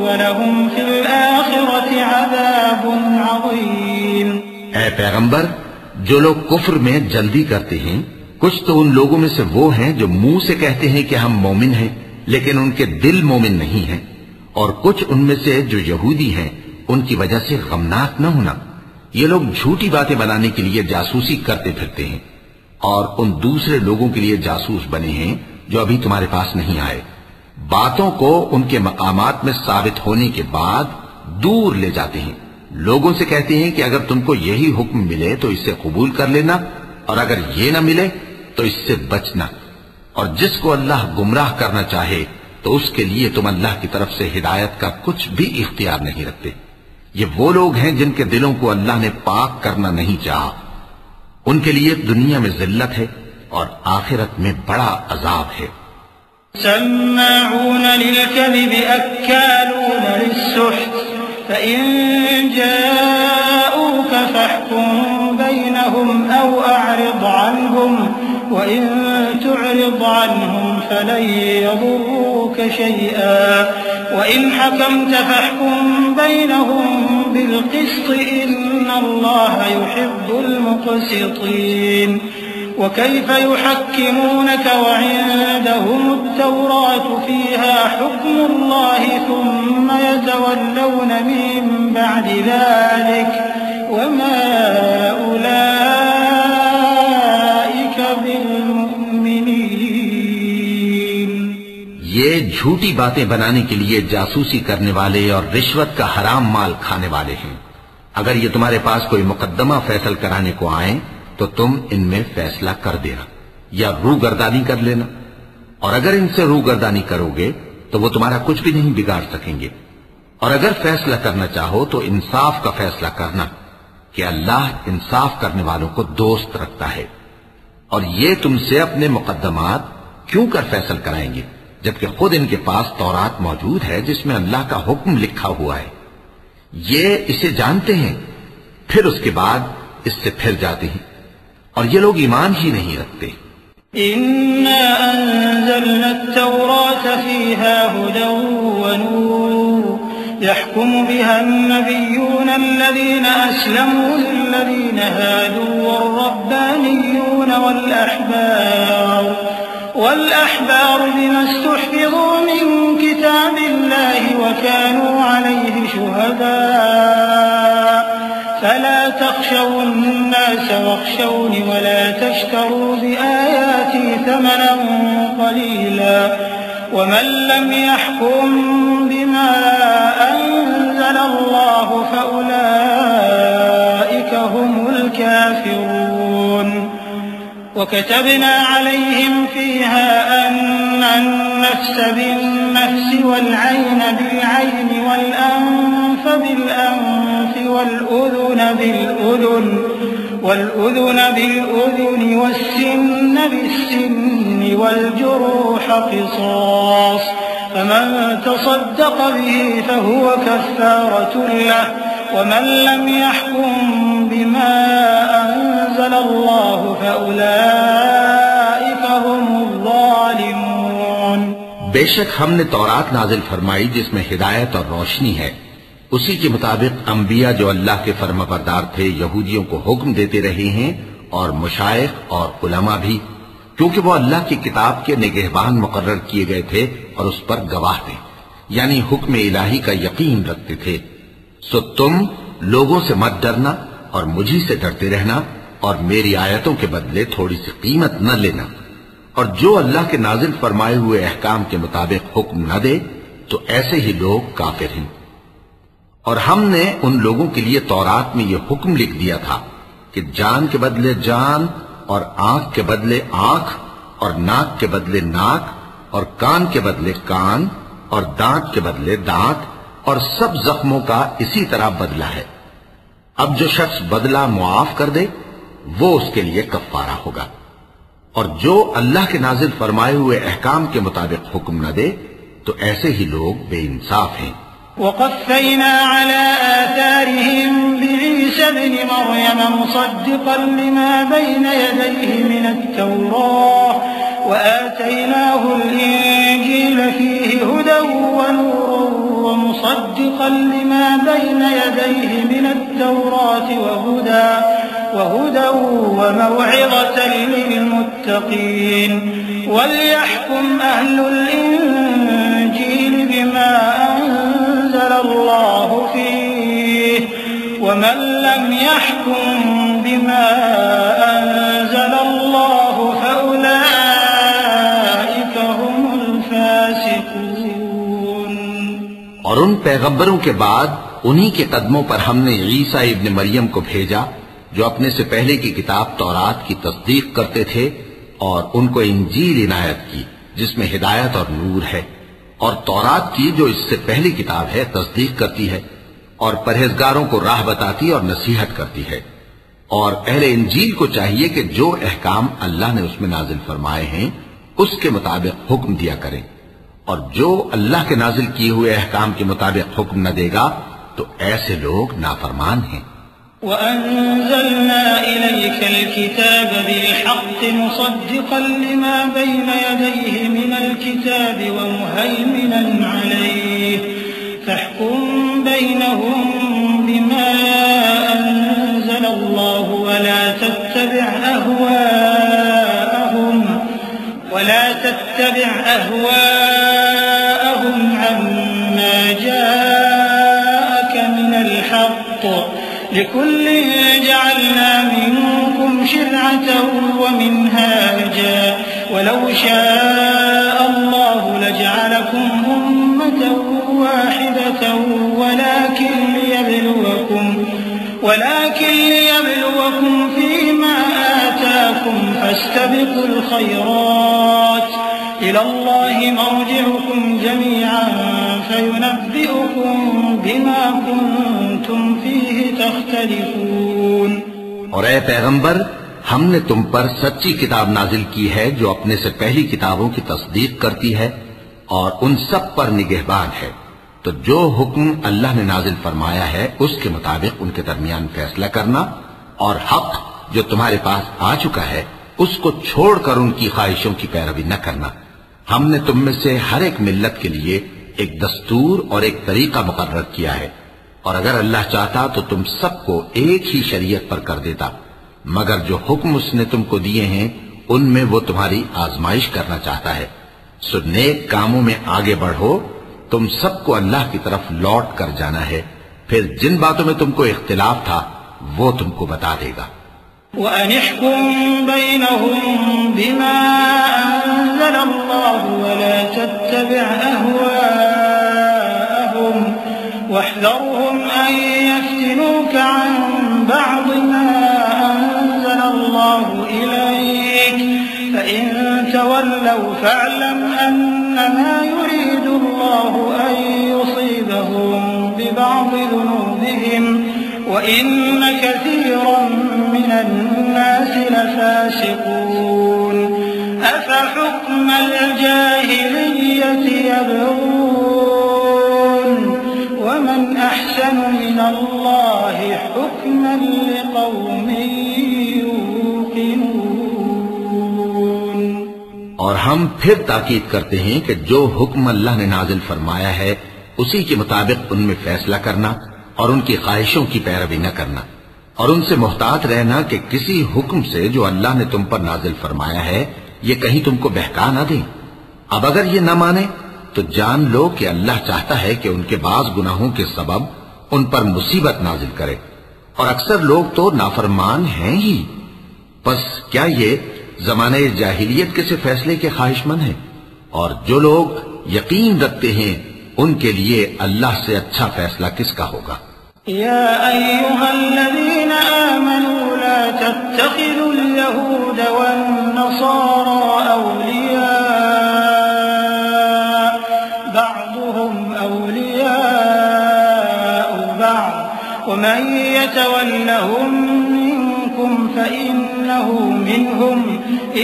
[SPEAKER 3] ولهم في الآخرة عذاب عظيम।
[SPEAKER 2] ऐ पैगंबर, जो लोग कुफ्र में जल्दी करते हैं, कुछ तो उन लोगों में से वो हैं जो मुंह से कहते हैं कि हम मोमिन हैं, लेकिन उनके दिल मोमिन नहीं हैं, और कुछ उनमें से जो यहूदी हैं, उनकी वजह से गमनाक न होना। ये लोग झूठी बातें बनाने के लिए जासूसी करते फिरते हैं और उन दूसरे लोगों के लिए जासूस बने हैं जो अभी तुम्हारे पास नहीं आए। बातों को उनके मकामात में साबित होने के बाद दूर ले जाते हैं। लोगों से कहते हैं कि अगर तुमको यही हुक्म मिले तो इसे कबूल कर लेना, और अगर ये न मिले तो इससे बचना। और जिसको अल्लाह गुमराह करना चाहे तो उसके लिए तुम अल्लाह की तरफ से हिदायत का कुछ भी इख्तियार नहीं रखते। ये वो लोग हैं जिनके दिलों को अल्लाह ने पाक करना नहीं चाहा। उनके लिए दुनिया में जिल्लत है और आखिरत में बड़ा अजाब है।
[SPEAKER 3] सम्माऊन लिलकज़िब अक्कालून लिस्सुह्त फ़इन जाऊक फ़हकुम बैनहुम औ अअरिद अन्हुम वइन तुअरिद अन्हुम फ़लन यदुर्रूक शैअा वइन हकमत फ़हकुम बैनहुम बिलक़िस्त इन्नल्लाह युहिब्बुल मुक़सितीन। وكيف يحكمونك وعندهم التوراة فيها حكم الله ثم يتولون من بعد ذلك وما أولئك بالمؤمنين।
[SPEAKER 2] ये झूठी बातें बनाने के लिए जासूसी करने वाले और रिश्वत का हराम माल खाने वाले हैं। अगर ये तुम्हारे पास कोई मुकदमा फैसल कराने को आए तो तुम इनमें फैसला कर देना या रूगर्दानी कर लेना, और अगर इनसे रूगर्दानी करोगे तो वो तुम्हारा कुछ भी नहीं बिगाड़ सकेंगे। और अगर फैसला करना चाहो तो इंसाफ का फैसला करना कि अल्लाह इंसाफ करने वालों को दोस्त रखता है। और ये तुमसे अपने मुकद्दमात क्यों कर फैसल कराएंगे जबकि खुद इनके पास तौरात मौजूद है जिसमें अल्लाह का हुक्म लिखा हुआ है। ये इसे जानते हैं, फिर उसके बाद इससे फिर जाते हैं और ये लोग ईमान ही नहीं रखते।
[SPEAKER 3] इन्ना अंज़लना अत-तौरात फ़ीहा हुदन व नूर यहकुमु बिहा अन-नबिय्यून अल्लज़ीना अस्लमू लिल्लज़ीना हादू वर-रब्बानिय्यून वल-अहबार बिमा इस्तुहफ़िज़ू मिन किताबिल्लाहि व कानू अलैहि शुहदा فلا تخشوا الناس واخشوني ولا تشتروا بآياتي ثمنا قليلا ومن لم يحكم بما أنزل الله فأولئك هم الكافرون. وكتبنا عليهم فيها أن النفس بالنفس والعين بالعين والأنف بالأنف والأذن بالأذن والسن بالسن والجروح قصاص فمن تصدق به فهو كفارة له ومن لم يحكم بما أنزل الله فأولئك هم الظالمون.
[SPEAKER 2] बेशक हमने तौरात नाजिल फरमाई जिसमें हिदायत और रोशनी है। उसी के मुताबिक अंबिया जो अल्लाह के फर्माबरदार थे यहूदियों को हुक्म देते रहे हैं और मुशाइख और उलमा भी, क्योंकि वो अल्लाह की किताब के निगहबान मुकर्रर किए गए थे और उस पर गवाह थे, यानी हुक्म इलाही का यकीन रखते थे। सो तुम लोगों से मत डरना और मुझी से डरते रहना और मेरी आयतों के बदले थोड़ी सी कीमत न लेना। और जो अल्लाह के नाजिल फरमाए हुए अहकाम के मुताबिक हुक्म न दे तो ऐसे ही लोग काफिर हैं। और हमने उन लोगों के लिए तौरात में यह हुक्म लिख दिया था कि जान के बदले जान और आंख के बदले आंख और नाक के बदले नाक और कान के बदले कान और दांत के बदले दांत और सब जख्मों का इसी तरह बदला है। अब जो शख्स बदला मुआफ कर दे वो उसके लिए कफ्फारा होगा, और जो अल्लाह के नाजिल फरमाए हुए अहकाम के मुताबिक हुक्म न दे तो ऐसे ही लोग बेइंसाफ हैं।
[SPEAKER 3] वक़फ़ैना अला आथारिहिम बिईसा इब्न मरयम मुसद्दिक़न लिमा बैन यदैहि मिन अत-तौराह व आतैनाहु अल-इंजील फ़ीहि हुदन व नूरun व मुसद्दिक़न लिमा बैन यदैहि मिन अत-तौराह व हुदन व मaw'izatan लिल-मुत्तक़ीन वलियहकुम अहलुल इंजील बिमा أنزل الله فيه ومن لم يحكم بما أنزل الله فأولئك هم الفاسقون.
[SPEAKER 2] और उन पैगंबरों के बाद उन्हीं के कदमों पर हमने ईसा इब्न मरियम को भेजा, जो अपने से पहले की किताब तौरात की तस्दीक करते थे, और उनको इंजील इनायत की जिसमें हिदायत और नूर है, और तौरात की जो इससे पहली किताब है तस्दीक करती है, और परहेजगारों को राह बताती और नसीहत करती है। और अहले इंजील को चाहिए कि जो अहकाम अल्लाह ने उसमें नाजिल फरमाए हैं उसके मुताबिक हुक्म दिया करें, और जो अल्लाह के नाजिल किए हुए अहकाम के मुताबिक हुक्म न देगा तो ऐसे लोग नाफरमान हैं।
[SPEAKER 3] वअंज़लना इलैकल किताब बिलहक़्क़ मुसद्दिक़न लिमा बैन यदैहि मिनल किताबि व मुहैमिनन अलैहि फहकुम बैनहुम बिमा अंज़लल्लाहु वला तत्तबिअ अहवाअहुम अम्मा जाअक मिनल हक़्क़ लिकुल्लिन जअलना मिनकुम शिरअतन व मिनहाजा वलौ शाअ अल्लाहु लजअलकुम उम्मतन वाहिदतन वलाकिन लियब्लुवकुम फीमा आताकुम फस्तबिकुल खैरात इलल्लाहि मर्जिउकुम जमीअन फयुनब्बिउकुम बिमा कुंतुम फीहि तख्तलिफून।
[SPEAKER 2] और ऐ पैगंबर, हमने तुम पर सच्ची किताब नाजिल की है जो अपने से पहली किताबों की तस्दीक करती है और उन सब पर निगहबान है। तो जो हुक्म अल्लाह ने नाजिल फरमाया है उसके मुताबिक उनके दरमियान फैसला करना, और हक जो तुम्हारे पास आ चुका है उसको छोड़कर उनकी ख्वाहिशों की पैरवी न करना। हमने तुम में से हर एक मिल्लत के लिए एक दस्तूर और एक तरीका मुकर्रर किया है, और अगर अल्लाह चाहता तो तुम सबको एक ही शरीयत पर कर देता, मगर जो हुक्म उसने तुमको दिए हैं उनमें वो तुम्हारी आजमाइश करना चाहता है। सो नेक कामों में आगे बढ़ो, तुम सबको अल्लाह की तरफ लौट कर जाना है, फिर जिन बातों में तुमको इख्तिलाफ था वो तुमको बता देगा।
[SPEAKER 3] वअनिहकुम बैनहुम बिमा अंज़लल्लाहु वला तत्तबिअ अहवाअहुम वहज़रहुम अन यफ्तिनूक अन बअद मा अंज़लल्लाहु इलैक फइन तवल्लव फअलम अन्नमा युरीदु अल्लाहु अन युसीबहुम बिबअद ज़ुनूबिहिम वइन्न कसीरन मिनन नासि लफासिकून अफहुक्मल जाहिलिय्यति यबगून वमन अहसनु मिनल्लाहि हुक्मन लिक़ौमिन यूक़िनून।
[SPEAKER 2] और हम फिर ताकीद करते हैं कि जो हुक्म अल्लाह ने नाजिल फरमाया है उसी के मुताबिक उनमें फैसला करना और उनकी ख्वाहिशों की पैरवी न करना, और उनसे मुहतात रहना कि किसी हुक्म से जो अल्लाह ने तुम पर नाजिल फरमाया है ये कहीं तुमको बहका न दें। अब अगर ये न माने तो जान लो कि अल्लाह चाहता है कि उनके बाज गुनाहों के सबब उन पर मुसीबत नाजिल करे, और अक्सर लोग तो नाफरमान हैं ही। बस क्या ये जमाने जाहिलियत के से फैसले के ख्वाहिशमंद हैं? और जो लोग यकीन रखते हैं उनके लिए अल्लाह से अच्छा फैसला किसका होगा।
[SPEAKER 3] या अय्युहल्लज़ीना आमनू ला तत्तखिज़ुल यहूद वन नसारा औलिया बअदुहुम औलियाउ बअद वमन यतवल्लहुम मिनकुम फइन्नहु मिनहुम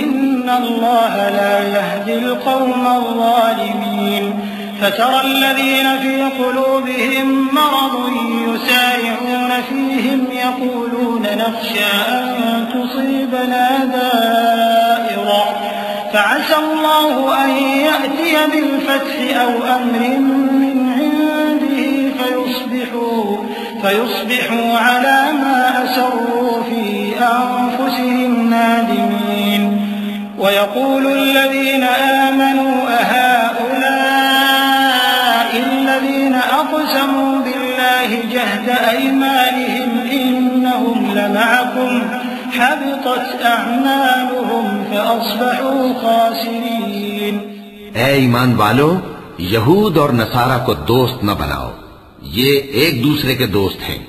[SPEAKER 3] इन्नल्लाह ला यहदिल क़ौमल ज़ालिमीन। فترى الذين في قلوبهم مرض يسارعون فيهم يقولون نخشى أن تصيبنا دائرة فعسى الله أن يأتي بالفتح أو أمر من عنده فيصبحوا على ما أسروا في أنفسهم نادمين. ويقول الذين آمنوا الذين أقسموا بالله جهد أيمانهم إنهم لمعكم حبطت أعمالهم فأصبحوا خاسرين।
[SPEAKER 2] ऐ ईमान वालो, यहूद और नसारा को दोस्त न बनाओ, ये एक दूसरे के दोस्त हैं,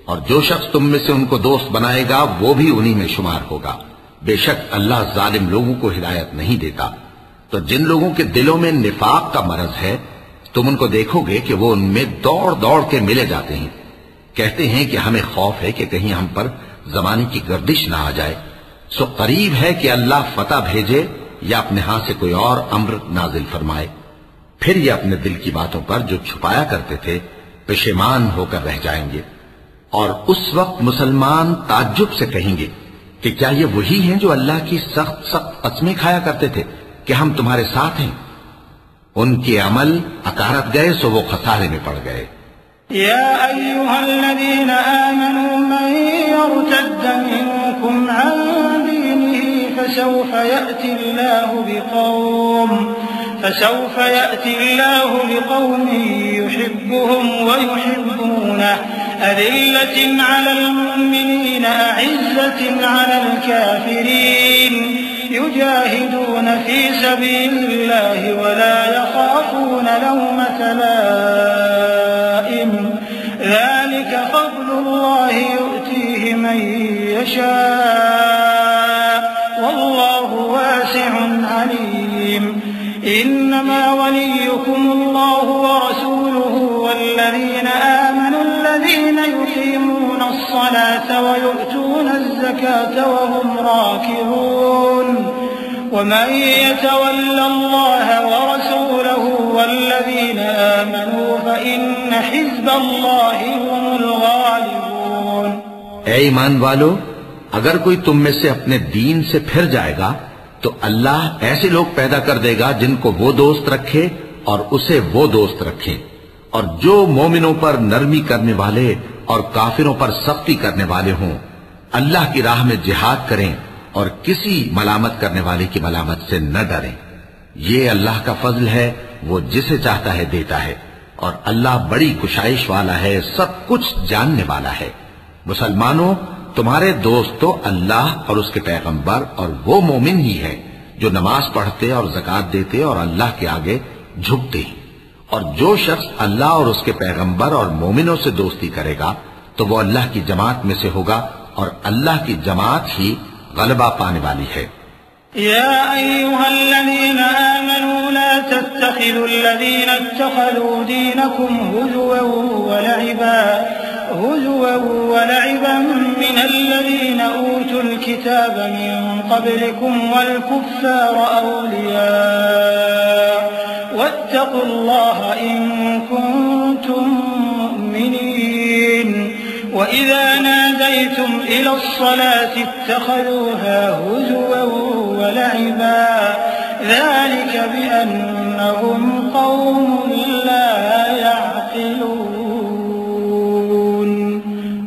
[SPEAKER 2] और जो शख्स तुम में से उनको दोस्त बनाएगा वो भी उन्हीं में शुमार होगा। बेशक अल्लाह जालिम लोगों को हिदायत नहीं देता। तो जिन लोगों के दिलों में निफाक का मरज है, तुम उनको देखोगे कि वो उनमें दौड़ दौड़ के मिले जाते हैं, कहते हैं कि हमें खौफ है कि कहीं हम पर जमाने की गर्दिश ना आ जाए। सो करीब है कि अल्लाह फतह भेजे या अपने हाथ से कोई और अम्र नाजिल फरमाए। फिर ये अपने दिल की बातों पर जो छुपाया करते थे पेशेमान होकर रह जाएंगे। और उस वक्त मुसलमान ताज्जुब से कहेंगे कि क्या ये वही हैं जो अल्लाह की सख्त सख्त कस्में खाया करते थे कि हम तुम्हारे साथ हैं। उनके अमल अकारत गए, सो वो खसारे में पड़ गए।
[SPEAKER 3] या अय्युहल्लज़ीन आमनू मन यर्तद्द मिनकुम अन दीनिही फसौफ यअति अल्लाहु बिक़ौमिन युहिब्बुहुम व युहिब्बूनह अदिल्लतिन अलल मुमिनीन अइज़्ज़तिन अलल काफिरीन युजाहिदून फी सबीलिल्लाहि व ला यख़ाफ़ून लawmata लाइम ज़ालिक फ़ज़्लुल्लाहि यु'तीहि मन यशाअ वल्लाहु वासि'उन अलीम। इन्नमा वलिय्युकुमुल्लाहु व रसूलुहु वल्लज़ीन आमनू الذين يقيمون الصلاة ويؤتون الزكاة وهم راكعون ومن يتول الله ورسوله والذين آمنوا فإن حزب الله هم الغالبون।
[SPEAKER 2] ऐ ईमान वालो, अगर कोई तुम में से अपने दीन से फिर जाएगा तो अल्लाह ऐसे लोग पैदा कर देगा जिनको वो दोस्त रखे और उसे वो दोस्त रखे, और जो मोमिनों पर नरमी करने वाले और काफिरों पर सख्ती करने वाले हों, अल्लाह की राह में जिहाद करें और किसी मलामत करने वाले की मलामत से न डरें। ये अल्लाह का फजल है, वो जिसे चाहता है देता है, और अल्लाह बड़ी कुशाइश वाला है, सब कुछ जानने वाला है। मुसलमानों, तुम्हारे दोस्त तो अल्लाह और उसके पैगंबर और वो मोमिन ही है जो नमाज पढ़ते और ज़कात देते और अल्लाह के आगे झुकते हैं। और जो शख्स अल्लाह और उसके पैगंबर और मोमिनों से दोस्ती करेगा तो वो अल्लाह की जमात में से होगा, और अल्लाह की जमात ही गलबा पाने वाली है।
[SPEAKER 3] या अय्युहल्लज़ीना आमनू ला तत्तखिज़ुल्लज़ीना इत्तखज़ू दीनकुम हुज़ुवन व ल'iबन मिनल्लज़ीना ऊतुल किताब मिन क़ब्लिकुम वल कुफ़्फ़ार अवलिया वत्तक़ुल्लाह इन कुन्तुम मुमिनीन। وإذا ناديتم إلى الصلاة اتخذوها هزوا ولعبا ذلك بأنهم قوم لا يعقلون.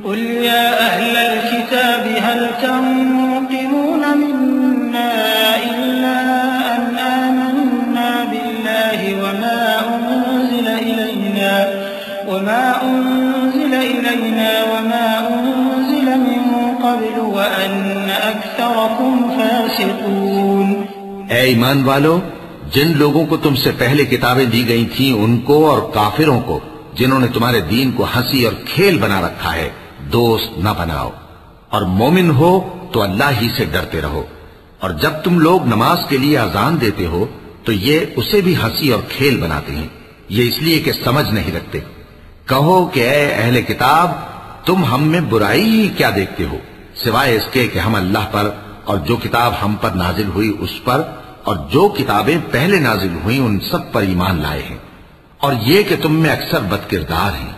[SPEAKER 3] قل يا أهل الكتاب هل تنقمون منا إلا أن آمنا بالله وما أنزل إلينا وما أنزل من قبل وأن أكثركم فاسقون।
[SPEAKER 2] ऐ ईमान वालो, जिन लोगों को तुमसे पहले किताबें दी गई थीं उनको और काफिरों को जिन्होंने तुम्हारे दीन को हंसी और खेल बना रखा है दोस्त न बनाओ, और मोमिन हो तो अल्लाह ही से डरते रहो। और जब तुम लोग नमाज के लिए अजान देते हो तो ये उसे भी हंसी और खेल बनाते हैं, ये इसलिए कि समझ नहीं रखते। कहो कि ऐ अहले किताब, तुम हम में बुराई ही क्या देखते हो, सिवाय इसके कि हम अल्लाह पर और जो किताब हम पर नाजिल हुई उस पर और जो किताबें पहले नाजिल हुई उन सब पर ईमान लाए हैं, और ये कि तुम में अक्सर बदकिरदार हैं।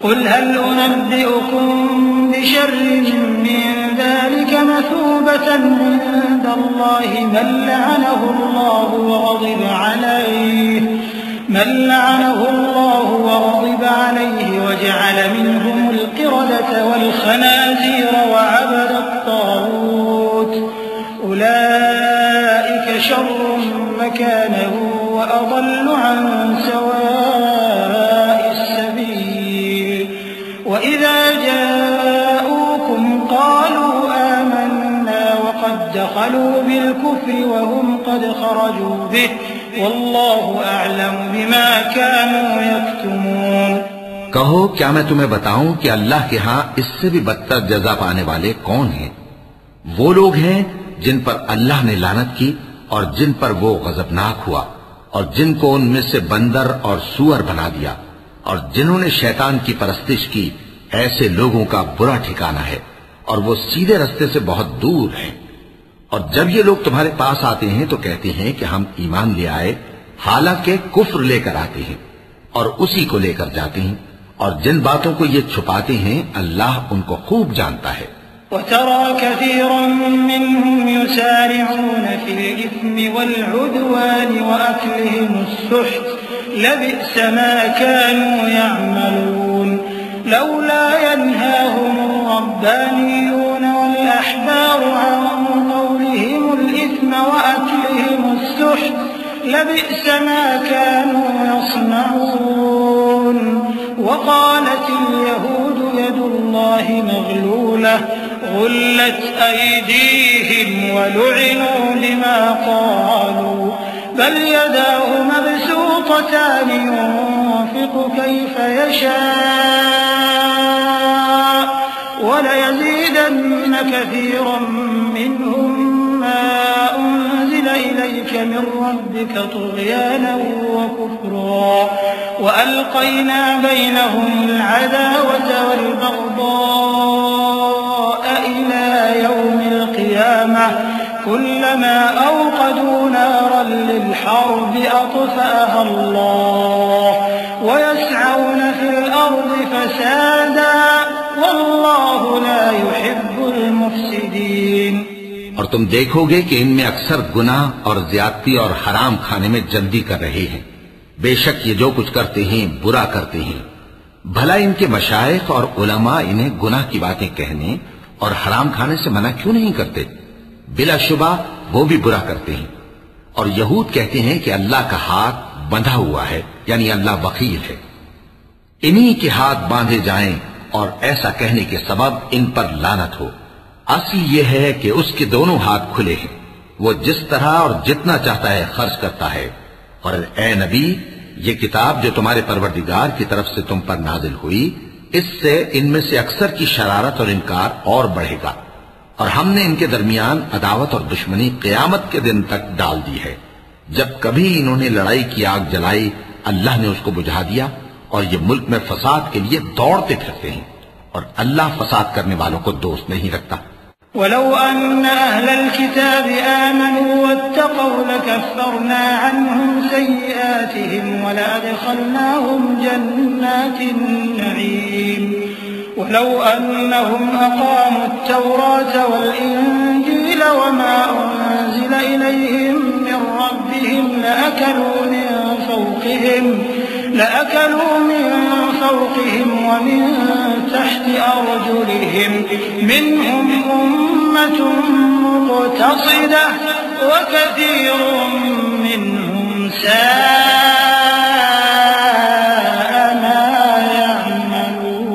[SPEAKER 3] قل هل أنبئكم بشر من ذلك مثوبة عند الله من لعنه الله وغضب عليه وجعل منهم القردة والخنازير وعبد الطاغوت أولئك شر مكانا وأضل عن سواء السبيل. وإذا جاءوكم قالوا آمنا وقد دخلوا بالكفر وهم قد خرجوا به वल्लाहु अअलम बिमा कानू यक्तुमून।
[SPEAKER 2] कहो, क्या मैं तुम्हें बताऊं कि अल्लाह के यहाँ इससे भी बदतर जजा पाने वाले कौन हैं? वो लोग हैं जिन पर अल्लाह ने लानत की और जिन पर वो गजबनाक हुआ, और जिनको उनमें से बंदर और सूअर बना दिया, और जिन्होंने शैतान की परस्तिश की। ऐसे लोगों का बुरा ठिकाना है और वो सीधे रास्ते से बहुत दूर हैं। और जब ये लोग तुम्हारे पास आते हैं तो कहते हैं कि हम ईमान ले आए, हालांकि कुफ्र लेकर आते हैं और उसी को लेकर जाते हैं। और जिन बातों को ये छुपाते हैं अल्लाह उनको खूब जानता है।
[SPEAKER 3] वतरा कसीरन मिनहुम युसारिऊन फिल इस्मि वल उद्वान व अक्लिहिमुस्सुह्त लबि'स मा कानू यअमलून लौला यनहाहुमुर रब्बानियून वल अहबार अन क़ौलिहिमुल इस्म व अक्लिहिमुस्सुह्त लबि'स मा कानू यस्नऊन। वक़ालतिल यहूदु यदुल्लाहि मग़लूलह गुल्लत अयदीहिम वलु'िनू बिमा क़ालू बल यदाहु मबसूततान युन्फ़िक़ु कैफ़ यशाअ वलयज़ीदन्न कसीरन मिनहुम मा उन्ज़िल इलैक मिन रब्बिक तुग़याना व कुफ़्रा वअल्क़यना बैनहुमुल अदावत वल बग़दाअ इला यौमिल क़ियामह कुल्लमा अवक़दू नारन लिलहर्ब अत्फ़अहा अल्लाह वयस्अऊन फिल अर्दि फ़सादा वल्लाहु ला युहिब्बुल मुफ़्सिदीन।
[SPEAKER 2] और तुम देखोगे कि इनमें अक्सर गुनाह और ज्यादती और हराम खाने में जल्दी कर रहे हैं। बेशक ये जो कुछ करते हैं बुरा करते हैं। भला इनके मशाइख और उलमा इन्हें गुनाह की बातें कहने और हराम खाने से मना क्यों नहीं करते? बिलाशुबा वो भी बुरा करते हैं। और यहूद कहते हैं कि अल्लाह का हाथ बंधा हुआ है, यानी अल्लाह वकील है। इन्हीं के हाथ बांधे जाएं और ऐसा कहने के सबब इन पर लानत हो। असली यह है कि उसके दोनों हाथ खुले हैं, वो जिस तरह और जितना चाहता है खर्च करता है। और ए नबी, ये किताब जो तुम्हारे परवरदिगार की तरफ से तुम पर नाजिल हुई, इससे इनमें से अक्सर की शरारत और इनकार और बढ़ेगा। और हमने इनके दरमियान अदावत और दुश्मनी क़यामत के दिन तक डाल दी है। जब कभी इन्होंने लड़ाई की आग जलाई, अल्लाह ने उसको बुझा दिया और ये मुल्क में फसाद के लिए दौड़ते फिरते हैं। और अल्लाह फसाद करने वालों को दोस्त नहीं रखता।
[SPEAKER 3] वलौ अन्न अहलल किताबि आमनू वत्तक़ौ लकफ़्फ़रना अन्हुम सय्यिआतिहिम वलअदख़लनाहुम जन्नातिन नईम वलौ अन्नहुम अक़ामुत तौरात वल इंजील वमा उन्ज़िल इलैहिम मिन रब्बिहिम लअकलू मिन फौक़िहिम वमिन तहति अर्जुलिहिम मिनहुम उम्मतुन मुक़तसिदह वकसीरुम मिनहुम साअ मा यअमलून।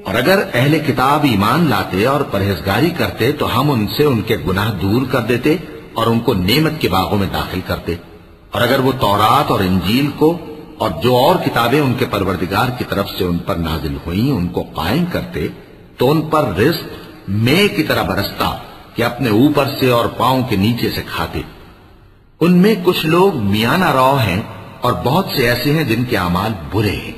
[SPEAKER 2] और अगर अहले किताब ईमान लाते और परहेजगारी करते तो हम उनसे उनके गुनाह दूर कर देते और उनको नेमत के बागों में दाखिल करते। और अगर वो तौरात और इंजील को और जो और किताबें उनके परवरदिगार की तरफ से उन पर नाजिल हुई उनको कायम करते तो उन पर रिज़्क़ मेघ की तरह बरसता कि अपने ऊपर से और पांव के नीचे से खाते। उनमें कुछ लोग मियाना रौ हैं और बहुत से ऐसे हैं जिनके अमाल बुरे हैं।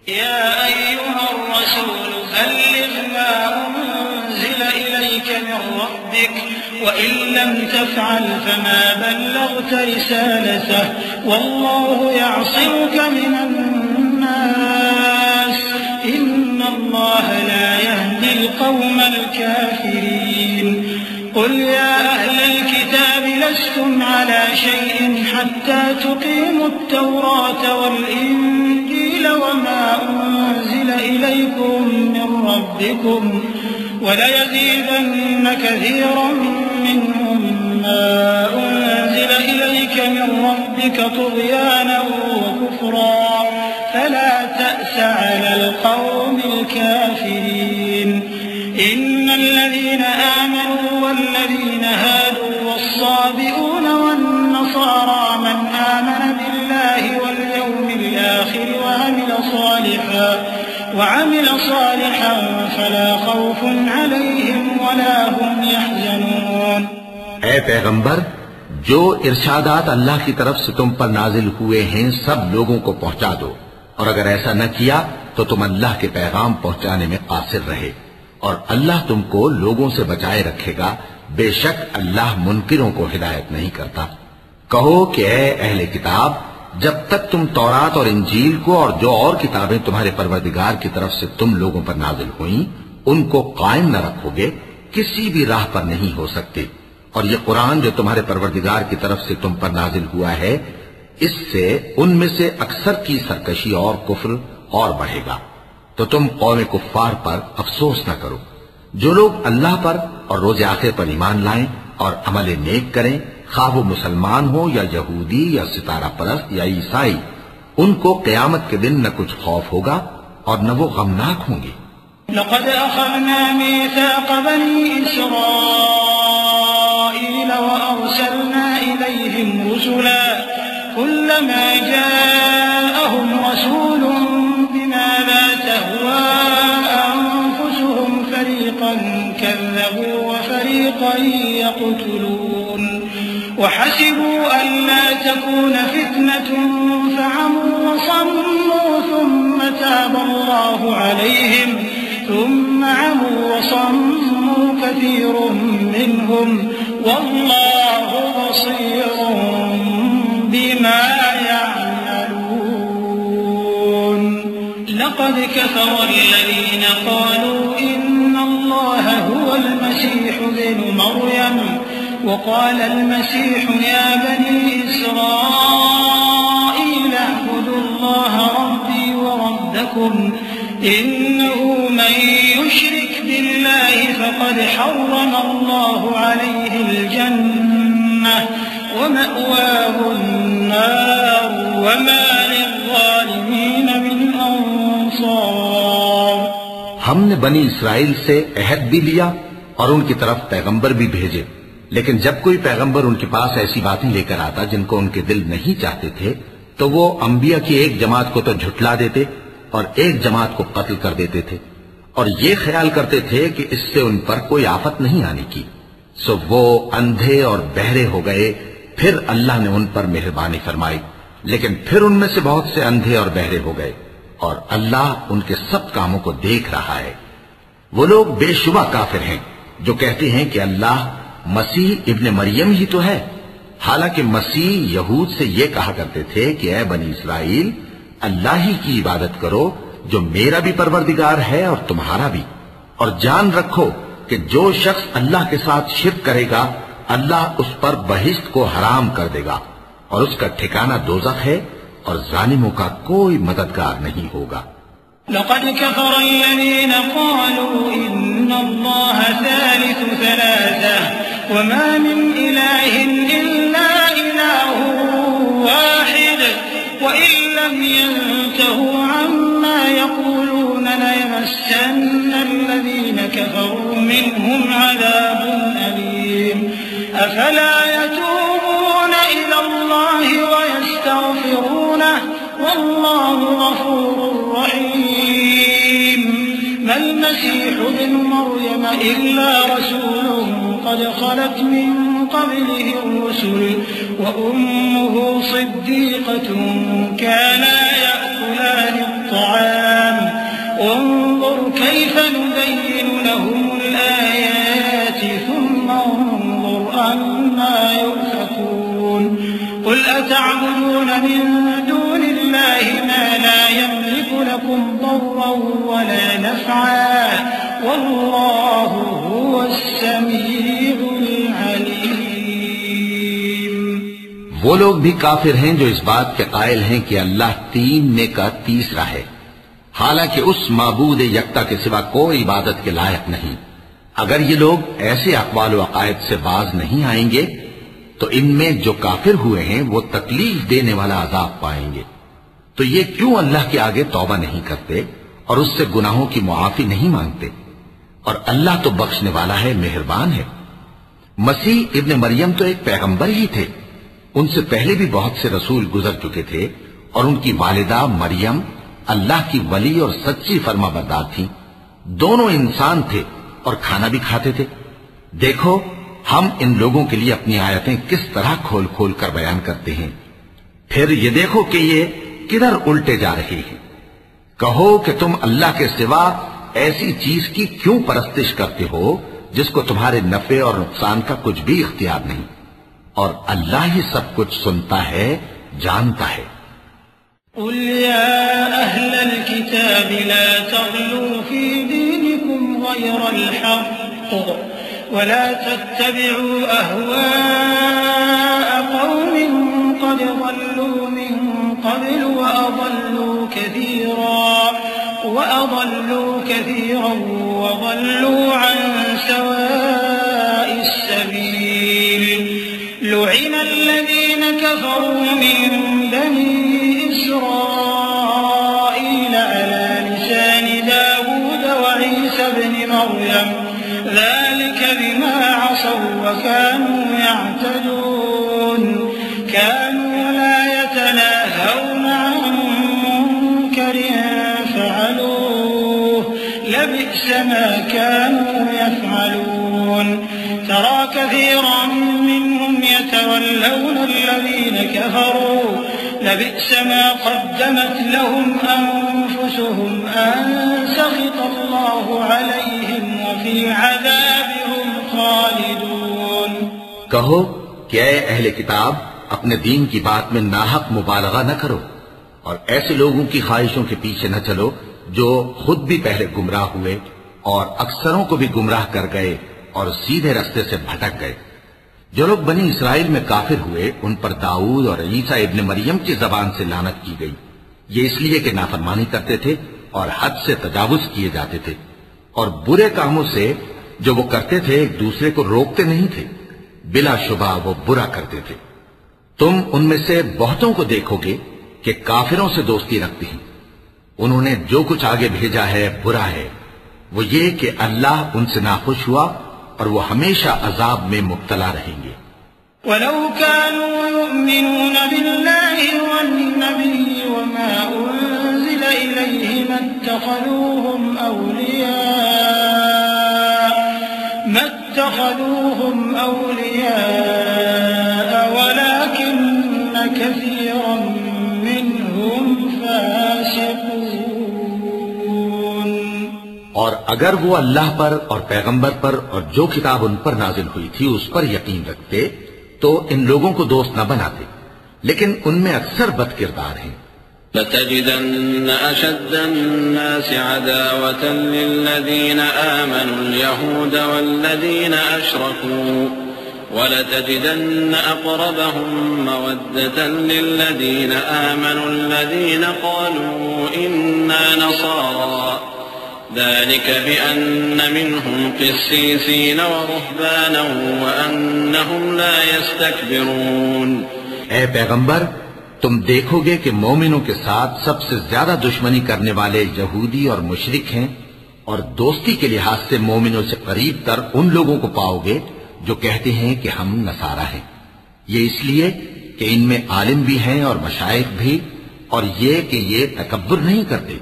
[SPEAKER 3] या अय्युहर रसूल बल्लिग़ मा उन्ज़िल इलैक मिन रब्बिक व इन लम तफ़अल फमा बल्लग़त रिसालतह वल्लाहु यअसिमुक मिनन नास इन्नल्लाह ला यहदिल क़ौमल काफ़िरीन। क़ुल या अहलल किताबि लस्तुम अला शैइन हत्ता तुक़ीमुत तौरात वल इंजील वमा उन्ज़िल इलैकुम मिन रब्बिकुम वलयज़ीदन्न कसीरन मिनहुम मा उन्ज़िल इलैक मिन रब्बिक तुग़याना व कुफ़रा फला तअस अलल क़ौमिल काफ़िरीन। इन्नल्लज़ीना आमनू वल्लज़ीना हादू वस्साबिऊन वन्नसारा وعمل صالحا فلا خوف عليهم वला हुम यहज़नून।
[SPEAKER 2] ऐ पैगंबर, जो इरशादात अल्लाह की तरफ से तुम पर नाजिल हुए हैं सब लोगों को पहुंचा दो, और अगर ऐसा न किया तो तुम अल्लाह के पैगाम पहुंचाने में कासिर रहे, और अल्लाह तुमको लोगों से बचाए रखेगा। बेशक अल्लाह मुनकिरों को हिदायत नहीं करता। कहो कि ऐ अहले किताब, जब तक तुम तौरात और इंजील को और जो और किताबें तुम्हारे परवरदिगार की तरफ से तुम लोगों पर नाजिल हुई उनको कायम न रखोगे, किसी भी राह पर नहीं हो सकते। और ये कुरान जो तुम्हारे परवरदिगार की तरफ से तुम पर नाजिल हुआ है, इससे उनमें से अक्सर की सरकशी और कुफ्र और बढ़ेगा। तो तुम कौम कुफ्फार पर अफसोस न करो। जो लोग अल्लाह पर और रोज आखिर पर ईमान लाएं और अमल नेक करें, खा वो मुसलमान हो या यहूदी या सितारा परस्त या ईसाई, उनको क़यामत के दिन न कुछ खौफ होगा और न वो गमनाक होंगे।
[SPEAKER 3] लक़द अख़ज़ना मीसाक़ बनी इस्राईल व अरसलना इलैहिम रुसुला कुल्लमा जाअहुम रसूलुन बिमा ला तहवा अन्फुसुहुम फ़रीक़न कज़्ज़बू व फ़रीक़न यक़्तुलून वहसिबू अल्ला तकून फ़ित्नतुन फ़अमू वसम्मू थुम्म ताब अल्लाहु अलैहिम ثم عموا وصموا كثير منهم والله بصير بما يعملون لقد كفر الذين قالوا إن الله هو المسيح ابن مريم وقال المسيح يا بني إسرائيل اعبدوا الله ربي وربكم إنه من يشرك بالله فقد حرم الله عليه الجنة ومأواه النار وما للظالمين من أنصار।
[SPEAKER 2] हमने बनी इसराइल से अहद भी लिया और उनकी तरफ पैगंबर भी भेजे, लेकिन जब कोई पैगंबर उनके पास ऐसी बातें लेकर आता जिनको उनके दिल नहीं चाहते थे, तो वो अंबिया की एक जमात को तो झुठला देते और एक जमात को कत्ल कर देते थे, और ये ख्याल करते थे कि इससे उन पर कोई आफत नहीं आने की। सो वो अंधे और बहरे हो गए। फिर अल्लाह ने उन पर मेहरबानी फरमाई, लेकिन फिर उनमें से बहुत से अंधे और बहरे हो गए, और अल्लाह उनके सब कामों को देख रहा है। वो लोग बेशुबा काफिर हैं जो कहते हैं कि अल्लाह मसीह इब्ने मरियम ही तो है, हालांकि मसीह यहूद से ये कहा करते थे कि ऐ बनी इसराइल, अल्लाह ही की इबादत करो जो मेरा भी परवरदिगार है और तुम्हारा भी, और जान रखो कि जो शख्स अल्लाह के साथ शिर्क करेगा अल्लाह उस पर बहिश्त को हराम कर देगा और उसका ठिकाना दोज़ख है और जालिमों का कोई मददगार नहीं होगा।
[SPEAKER 3] लक़द कफ़र अल्लज़ीना क़ालू इन्नल्लाह सालिसु सलासा वमा मिन इलाहिन इल्ला इलाहुन वाहिद वइन लम यंतहू अम्मा यक़ूलून लयमस्सन्न अल्लज़ीना कफ़रू मिनहुम अज़ाबुन अलीम अफ़ला यतूबून इलल्लाहि व यस्तग़फिरूनहु वल्लाहु गफूरुर रहीम मल मसीह इब्न मर्यम इल्ला रसूलुन क़द ख़लत मिन क़ब्लिहि الرسل وأمه صديقة كانا يأكلان الطعام انظر كيف نبين لهم الآيات ثم انظر أنا يؤفكون قل أتعبدون من دون الله ما لا يملك لكم ضرا ولا نفعا والله هو السميع العليم।
[SPEAKER 2] वो लोग भी काफिर हैं जो इस बात के कायल हैं कि अल्लाह तीन में का तीसरा है, हालांकि उस माबूद यक्ता के सिवा कोई इबादत के लायक नहीं। अगर ये लोग ऐसे अक़वाल व अक़ायद से बाज नहीं आएंगे तो इनमें जो काफिर हुए हैं वो तकलीफ देने वाला अजाब पाएंगे। तो ये क्यों अल्लाह के आगे तौबा नहीं करते और उससे गुनाहों की मुआफी नहीं मांगते? और अल्लाह तो बख्शने वाला है, मेहरबान है। मसीह इब्ने मरियम तो एक पैगंबर ही थे, उनसे पहले भी बहुत से रसूल गुजर चुके थे, और उनकी वालिदा मरियम अल्लाह की वली और सच्ची फर्माबरदार थीं। दोनों इंसान थे और खाना भी खाते थे। देखो हम इन लोगों के लिए अपनी आयतें किस तरह खोल खोल कर बयान करते हैं। फिर ये देखो कि ये किधर उल्टे जा रहे हैं। कहो कि तुम अल्लाह के सिवा ऐसी चीज की क्यों परस्तिश करते हो जिसको तुम्हारे नफे और नुकसान का कुछ भी इख्तियार नहीं, और अल्लाह ही सब कुछ सुनता है, जानता है।
[SPEAKER 3] कुल या अहलल किताब ला तग़लू फी दीनिकुम गयरल हक़ वला तत्तबि'ू अहवाअ क़ौमिन क़द ज़ल्लू मिन क़ब्ल وأضلوا كثيرا وضلوا عن سواء السبيل لعن الذين كفروا من بني إسرائيل على لسان داود وعيسى ابن مريم ذلك بما عصوا وكانوا يعتدون كانوا لا يتناهون عن منكر فعلوه لبئس ما كانوا يفعلون ترى كثيرا منهم يتولون الذين كفروا لبئس ما قدمت لهم أنفسهم أن سخط الله عليهم وفي عذابهم خالدون।
[SPEAKER 2] कहो कि ऐ अहले किताब, अपने दीन की बात में नाहक मुबालगा न करो और ऐसे लोगों की ख्वाहिशों के पीछे न चलो जो खुद भी पहले गुमराह हुए और अक्सरों को भी गुमराह कर गए और सीधे रास्ते से भटक गए। जो लोग बनी इसराइल में काफिर हुए उन पर दाऊद और ईसा इब्न मरियम की जबान से लानत की गई। ये इसलिए कि नाफरमानी करते थे और हद से तजावुज किए जाते थे और बुरे कामों से जो वो करते थे एक दूसरे को रोकते नहीं थे। बिलाशुबा वो बुरा करते थे। तुम उनमें से बहुतों को देखोगे कि काफिरों से दोस्ती रखते हैं। उन्होंने जो कुछ आगे भेजा है बुरा है। वो ये कि अल्लाह उनसे नाखुश हुआ और वो हमेशा अजाब में मुब्तला रहेंगे।
[SPEAKER 3] वलौ कानू युमिनून बिल्लाहि वन्नबी वमा उन्ज़िल इलैहि मत्तखज़ूहुम औलिया वलाकिन्न कसीरन मिनहुम फासिकून।
[SPEAKER 2] और अगर वो अल्लाह पर और पैगंबर पर और जो किताब उन पर नाजिल हुई थी उस पर यकीन रखते तो इन लोगों को दोस्त न बनाते, लेकिन उनमें अक्सर बदकिरदार हैं।
[SPEAKER 1] لتجدن أشد الناس عداوة للذين آمنوا اليهود والذين أشركوا ولتجدن أقربهم مودة للذين آمنوا الذين قالوا إنا نصارى ذلك بأن منهم قسيسين ورهبانا وأنهم لا يستكبرون।
[SPEAKER 2] ऐ पैगंबर, तुम देखोगे कि मोमिनों के साथ सबसे ज्यादा दुश्मनी करने वाले यहूदी और मुशरिक हैं और दोस्ती के लिहाज से मोमिनों से करीब तर उन लोगों को पाओगे जो कहते हैं कि हम नसारा हैं। ये इसलिए कि इनमें आलिम भी हैं और मशाइख भी, और ये कि ये तकब्बुर नहीं करते।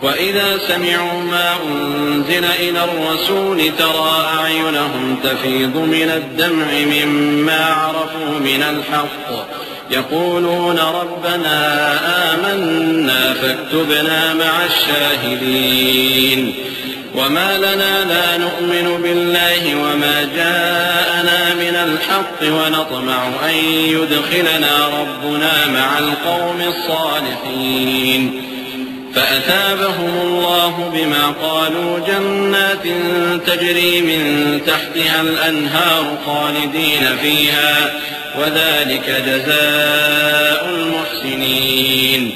[SPEAKER 1] وإذا سمعوا ما أنزل إلى الرسول ترى أعينهم تفيض من الدمع مما عرفوا من الحق يقولون ربنا آمنا فاكتبنا مع الشاهدين وما لنا لا نؤمن بالله وما جاءنا من الحق ونطمع أن يدخلنا ربنا مع القوم الصالحين فأثابهم الله بما قالوا جنات تجري من تحتها الأنهار خالدين فيها وذلك جزاء المحسنين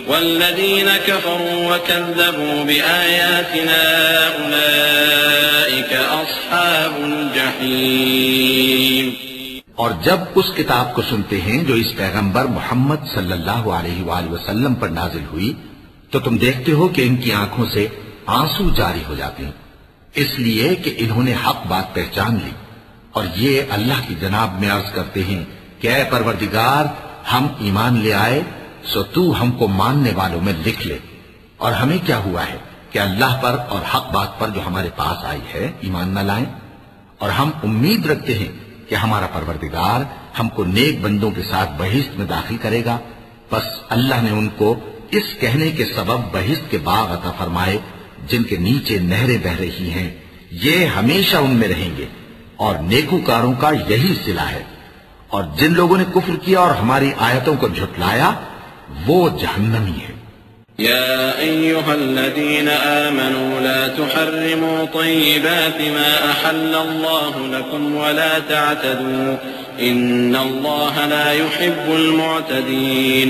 [SPEAKER 1] والذين كفروا وكذبوا بآياتنا أولئك أصحاب الجحيم।
[SPEAKER 2] और जब उस किताब को सुनते हैं जो इस पैगंबर मोहम्मद सल्लल्लाहु अलैहि वसल्लम पर नाजिल हुई तो तुम देखते हो कि इनकी आंखों से आंसू जारी हो जाते हैं, इसलिए कि इन्होंने हक बात पहचान ली और ये अल्लाह की जनाब में अर्ज करते हैं कि ऐ परवरदिगार, हम ईमान ले आए सो तू हमको मानने वालों में लिख ले। और हमें क्या हुआ है कि अल्लाह पर और हक बात पर जो हमारे पास आई है ईमान न लाएं। और हम उम्मीद रखते हैं कि हमारा परवरदिगार हमको नेक बंदों के साथ बहिश्त में दाखिल करेगा। बस अल्लाह ने उनको इस कहने के सबब बहिश्त के बाग अता फरमाए जिनके नीचे नहरें बह रही हैं, ये हमेशा उनमें रहेंगे और नेकूकारों का यही सिला है। और जिन लोगों ने कुफ्र किया और हमारी आयतों को झुटलाया वो जहन्नमी है।
[SPEAKER 1] या अय्युहल्लज़ीना आमनू ला तुहर्रिमू तय्यिबाति मा अहल्लल्लाहु लकुम वला तअतदू इन्नल्लाहा ला युहिब्बुल मुअतदीन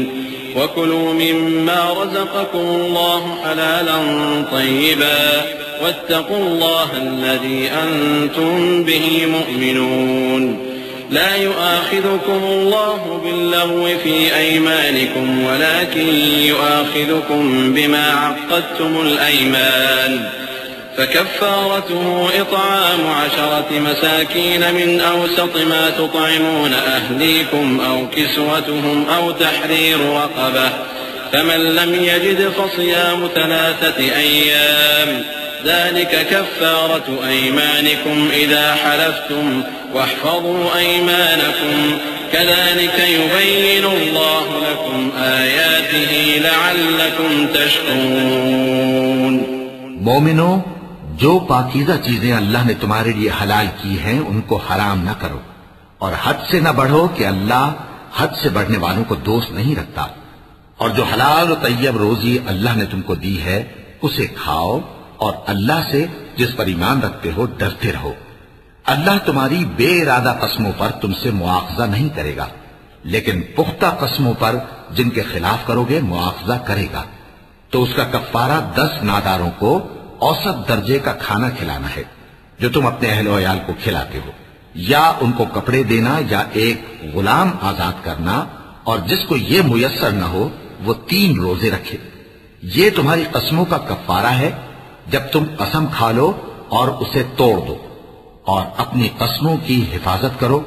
[SPEAKER 1] वकुलू मिम्मा रज़क़कुमुल्लाहु हलालन तय्यिबा वत्तक़ुल्लाहा अल्लज़ी अंतुम बिही मुअमिनून لا يؤاخذكم الله باللغو في أيمانكم ولكن يؤاخذكم بما عقدتم الأيمان فكفارته إطعام 10 مساكين من أوسط ما تطعمون أهليكم أو كسوتهم أو تحرير رقبة فمن لم يجد فصيام 3 أيام ذلك كفارة أيمانكم إذا حلفتم واحفظوا أيمانكم كذلك يبين الله لكم آياته لعلكم تشكرون।
[SPEAKER 2] मोमिनो, जो पाकीज़ा चीजें अल्लाह ने तुम्हारे लिए हलाल की हैं उनको हराम न करो और हद से न बढ़ो कि अल्लाह हद से बढ़ने वालों को दोस्त नहीं रखता। और जो हलाल और तैयब रोजी अल्लाह ने तुमको दी है उसे खाओ और अल्लाह से जिस पर ईमान रखते हो डरते रहो। अल्लाह तुम्हारी बेइरादा कस्मों पर तुमसे मुआवजा नहीं करेगा, लेकिन पुख्ता कस्मों पर जिनके खिलाफ करोगे मुआवजा करेगा। तो उसका कफ्फारा 10 नादारों को औसत दर्जे का खाना खिलाना है जो तुम अपने अहलो अयाल को खिलाते हो, या उनको कपड़े देना या एक गुलाम आजाद करना। और जिसको ये मुयस्सर न हो वो 3 रोजे रखे। ये तुम्हारी कस्मों का कफ्फारा है जब तुम कसम खा लो और उसे तोड़ दो। और अपनी कस्मों की हिफाजत करो।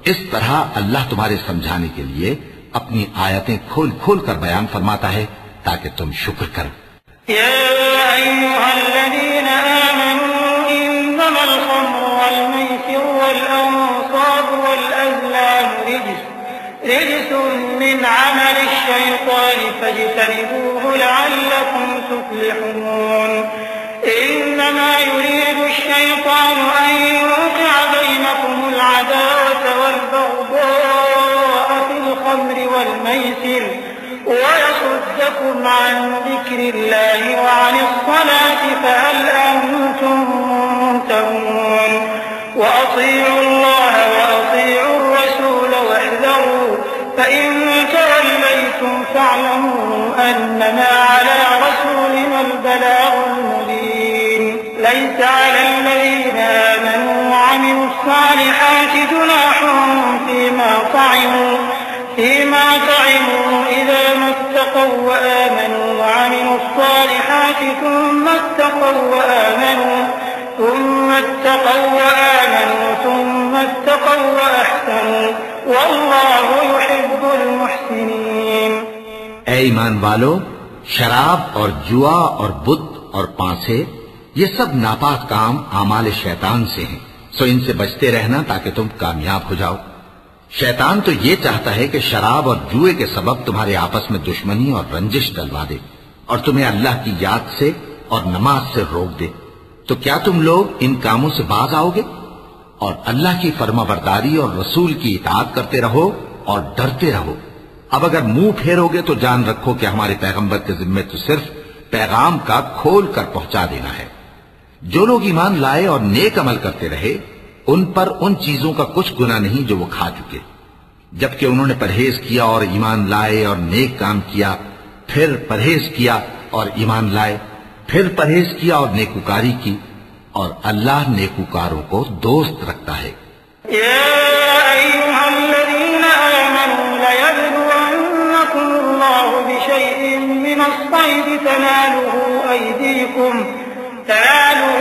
[SPEAKER 2] इस तरह अल्लाह तुम्हारे समझाने के लिए अपनी आयतें खोल खोल कर बयान फरमाता है ताकि तुम शुक्र करो।
[SPEAKER 3] या अय्युहल्लज़ीना आमनू इन्नमल खम्रु वल मैसिरु वल अंसाबु वल अज़लामु रिज्सुन मिन अमलि शैतानि फज्तनिबूहु लअल्लकुम तुफ्लिहून। इन्नमा युरीदु अश-शैतानु अन युक़िअ बैनकुमुल अदावत वल बग़्दाअ फिल खम्रि वल मैसिर वयसुद्दकुम अन ज़िक्रिल्लाहि व अनिस-सलाति फहल अंतुम मुंतहून। वअतीउल्लाह वअतीउर-रसूल वहज़रू फइन तवल्लय्तुम फअलमू अन्नमा अला रसूलिनल बलागुल मुबीन। लैस अलल लज़ीना आमनू वअमिलु الصالحات جناح فيما طعموا إذا ما اتقوا وآمنوا وعملوا الصالحات ثم اتقوا وأحسنوا والله يحب المحسنين।
[SPEAKER 2] ऐ ईमान वालो, शराब और जुआ और बुत और पांसे ये सब नापाक काम आमाल शैतान से हैं, सो इनसे बचते रहना ताकि तुम कामयाब हो जाओ। शैतान तो ये चाहता है कि शराब और जुए के सबब तुम्हारे आपस में दुश्मनी और रंजिश डलवा दे और तुम्हें अल्लाह की याद से और नमाज से रोक दे। तो क्या तुम लोग इन कामों से बाज आओगे? और अल्लाह की फर्माबरदारी और रसूल की इताअत करते रहो और डरते रहो। अब अगर मुंह फेरोगे तो जान रखो कि हमारे पैगंबर के जिम्मे तो सिर्फ पैगाम का खोल कर पहुंचा देना है। जो लोग ईमान लाए और नेक अमल करते रहे उन पर उन चीजों का कुछ गुनाह नहीं जो वो खा चुके, जबकि उन्होंने परहेज किया और ईमान लाए और नेक काम किया, फिर परहेज किया और ईमान लाए, फिर परहेज किया और नेकूकारी की, और अल्लाह नेकूकारों को दोस्त रखता है।
[SPEAKER 3] تناله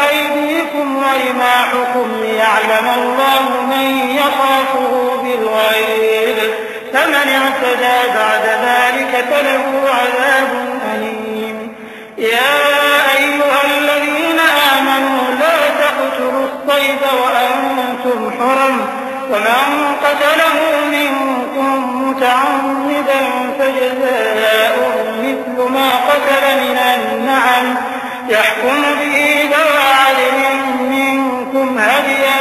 [SPEAKER 3] أيديكم ورماحكم ليعلم الله من يخافه بالغيب فمن اعتدى بعد ذلك فله عذاب أليم يا أيها الذين آمنوا لا تقتلوا الصيد وأنتم حرم ومن قتله منكم متعمدا فجزاء مثل ما قتل من النعم يحكم به ذوى عدل منكم هديا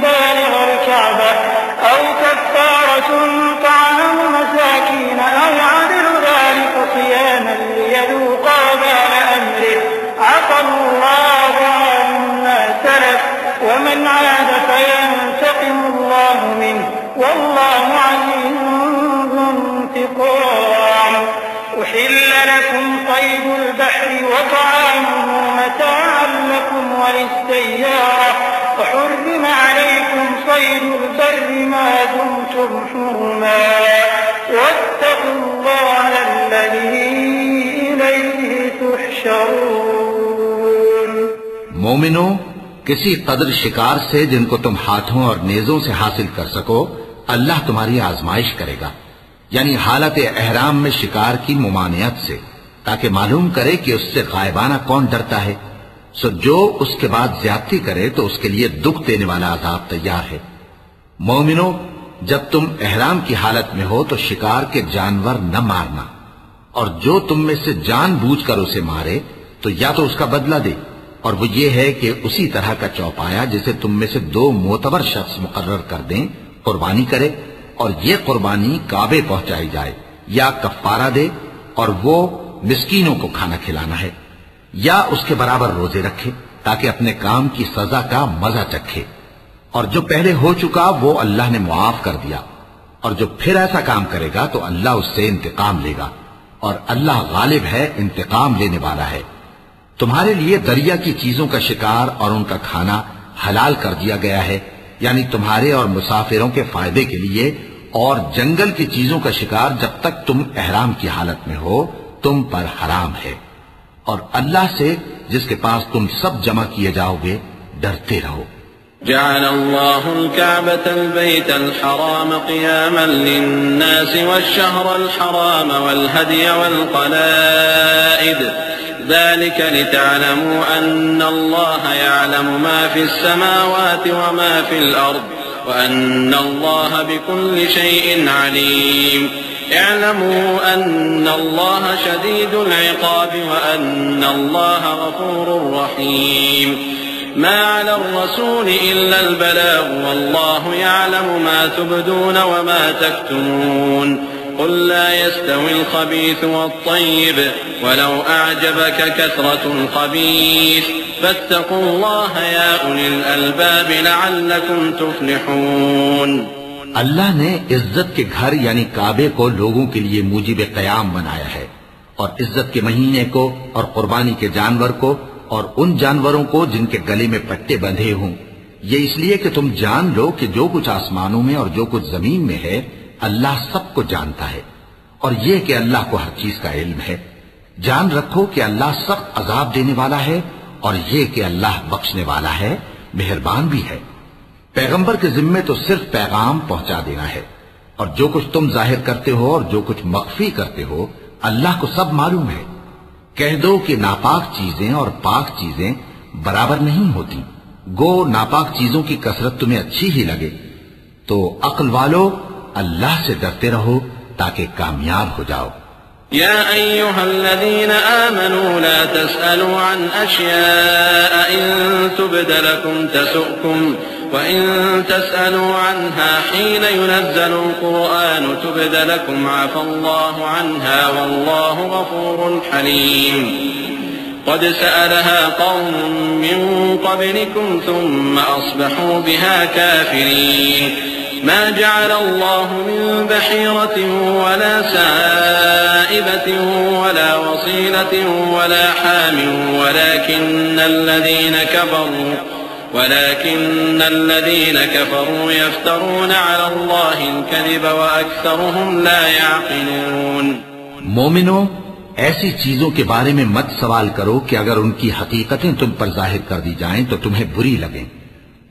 [SPEAKER 3] بالغ الكعبة أو كفارة طعام مساكين أو عدل ذلك صياما ليذوقا وبال أمره عفى الله عما سلف ومن عاد فينتقم الله منه والله عزيز ذو انتقام أحل لكم صيد البحر وطعامه متاعا لكم وللسيارة وحرم عليكم صيد البر ما دمتم حرما واتقوا الله الذي إليه تحشرون
[SPEAKER 2] मोमिनो, किसी कदर शिकार से जिनको तुम हाथों और नेजों से हासिल कर सको अल्लाह तुम्हारी आजमाइश करेगा, यानी हालत एहराम में शिकार की मुमानियत से, ताकि मालूम करे कि उससे गायबाना कौन डरता है। सो जो उसके बाद ज्यादती करे तो उसके लिए दुख देने वाला अजाब तैयार है। मोमिनो, जब तुम एहराम की हालत में हो तो शिकार के जानवर न मारना, और जो तुम में से जानबूझकर उसे मारे तो या तो उसका बदला दे, और वो ये है कि उसी तरह का चौपाया जिसे तुम में से 2 मोतबर शख्स मुकर्रर कर दें कुर्बानी करे, और ये कुर्बानी काबे पहुंचाई जाए, या कफ्फारा दे और वो मिस्कीनों को खाना खिलाना है, या उसके बराबर रोजे रखे ताकि अपने काम की सजा का मजा चखे। और जो पहले हो चुका वो अल्लाह ने मुआफ कर दिया, और जो फिर ऐसा काम करेगा तो अल्लाह उससे इंतकाम लेगा, और अल्लाह गालिब है, इंतकाम लेने वाला है। तुम्हारे लिए दरिया की चीजों का शिकार और उनका खाना हलाल कर दिया गया है, यानी तुम्हारे और मुसाफिरों के फायदे के लिए, और जंगल की चीजों का शिकार जब तक तुम एहराम की हालत में हो तुम पर हराम है। और अल्लाह से जिसके पास तुम सब जमा किए जाओगे डरते रहो।
[SPEAKER 1] جعل الله الكعبة البيت الحرام قياما للناس والشهر الحرام والهدي والقلائد ذلك لتعلموا أن الله يعلم ما في السماوات وما في الأرض وأن الله بكل شيء عليم اعلموا أن الله شديد العقاب وأن الله غفور رحيم ما على الرسول إلا البلاغ والله يعلم ما تبدون وما تكتمون قل لا يستوي الخبيث والطيب ولو أعجبك كثرة الخبيث فاتقوا الله يا أولي الألباب لعلكم تفلحون।
[SPEAKER 2] अल्लाह ने इज्जत के घर यानी काबे को लोगों के लिए मूजिब क़याम बनाया है, और इज्जत के महीने को और कुर्बानी के जानवर को और उन जानवरों को जिनके गले में पट्टे बंधे हों, ये इसलिए कि तुम जान लो कि जो कुछ आसमानों में और जो कुछ जमीन में है अल्लाह सबको जानता है, और ये कि अल्लाह को हर चीज का इल्म है। जान रखो कि अल्लाह सख्त अजाब देने वाला है, और ये कि अल्लाह बख्शने वाला है, मेहरबान भी है। पैगंबर के जिम्मे तो सिर्फ पैगाम पहुंचा देना है, और जो कुछ तुम जाहिर करते हो और जो कुछ मख्फी करते हो अल्लाह को सब मालूम है। कह दो कि नापाक चीजें और पाक चीजें बराबर नहीं होती, गो नापाक चीजों की कसरत तुम्हें अच्छी ही लगे, तो अक्ल वालो अल्लाह से डरते रहो ताकि कामयाब हो जाओ।
[SPEAKER 1] या अय्युहल्लज़ीना आमनू ला तस्अलू अन अश्याअ इन तुबद लकुम तसुअकुम व इन तस्अलू अन्हा हीन युनज़्ज़लुल क़ुरआन तुबद लकुम अफ़ल्लाहु अन्हा वल्लाहु गफ़ूरुन हलीम। قد سألها قوم من قبلكم ثم أصبحوا بها كافرين ما جعل الله من بحيرة ولا سائبة ولا وصيلة ولا حام ولكن الذين كفروا يفترون على الله الكذب وأكثرهم لا يعقلون।
[SPEAKER 2] मोमिनो, ऐसी चीजों के बारे में मत सवाल करो कि अगर उनकी हकीकतें तुम पर जाहिर कर दी जाएं तो तुम्हें बुरी लगें,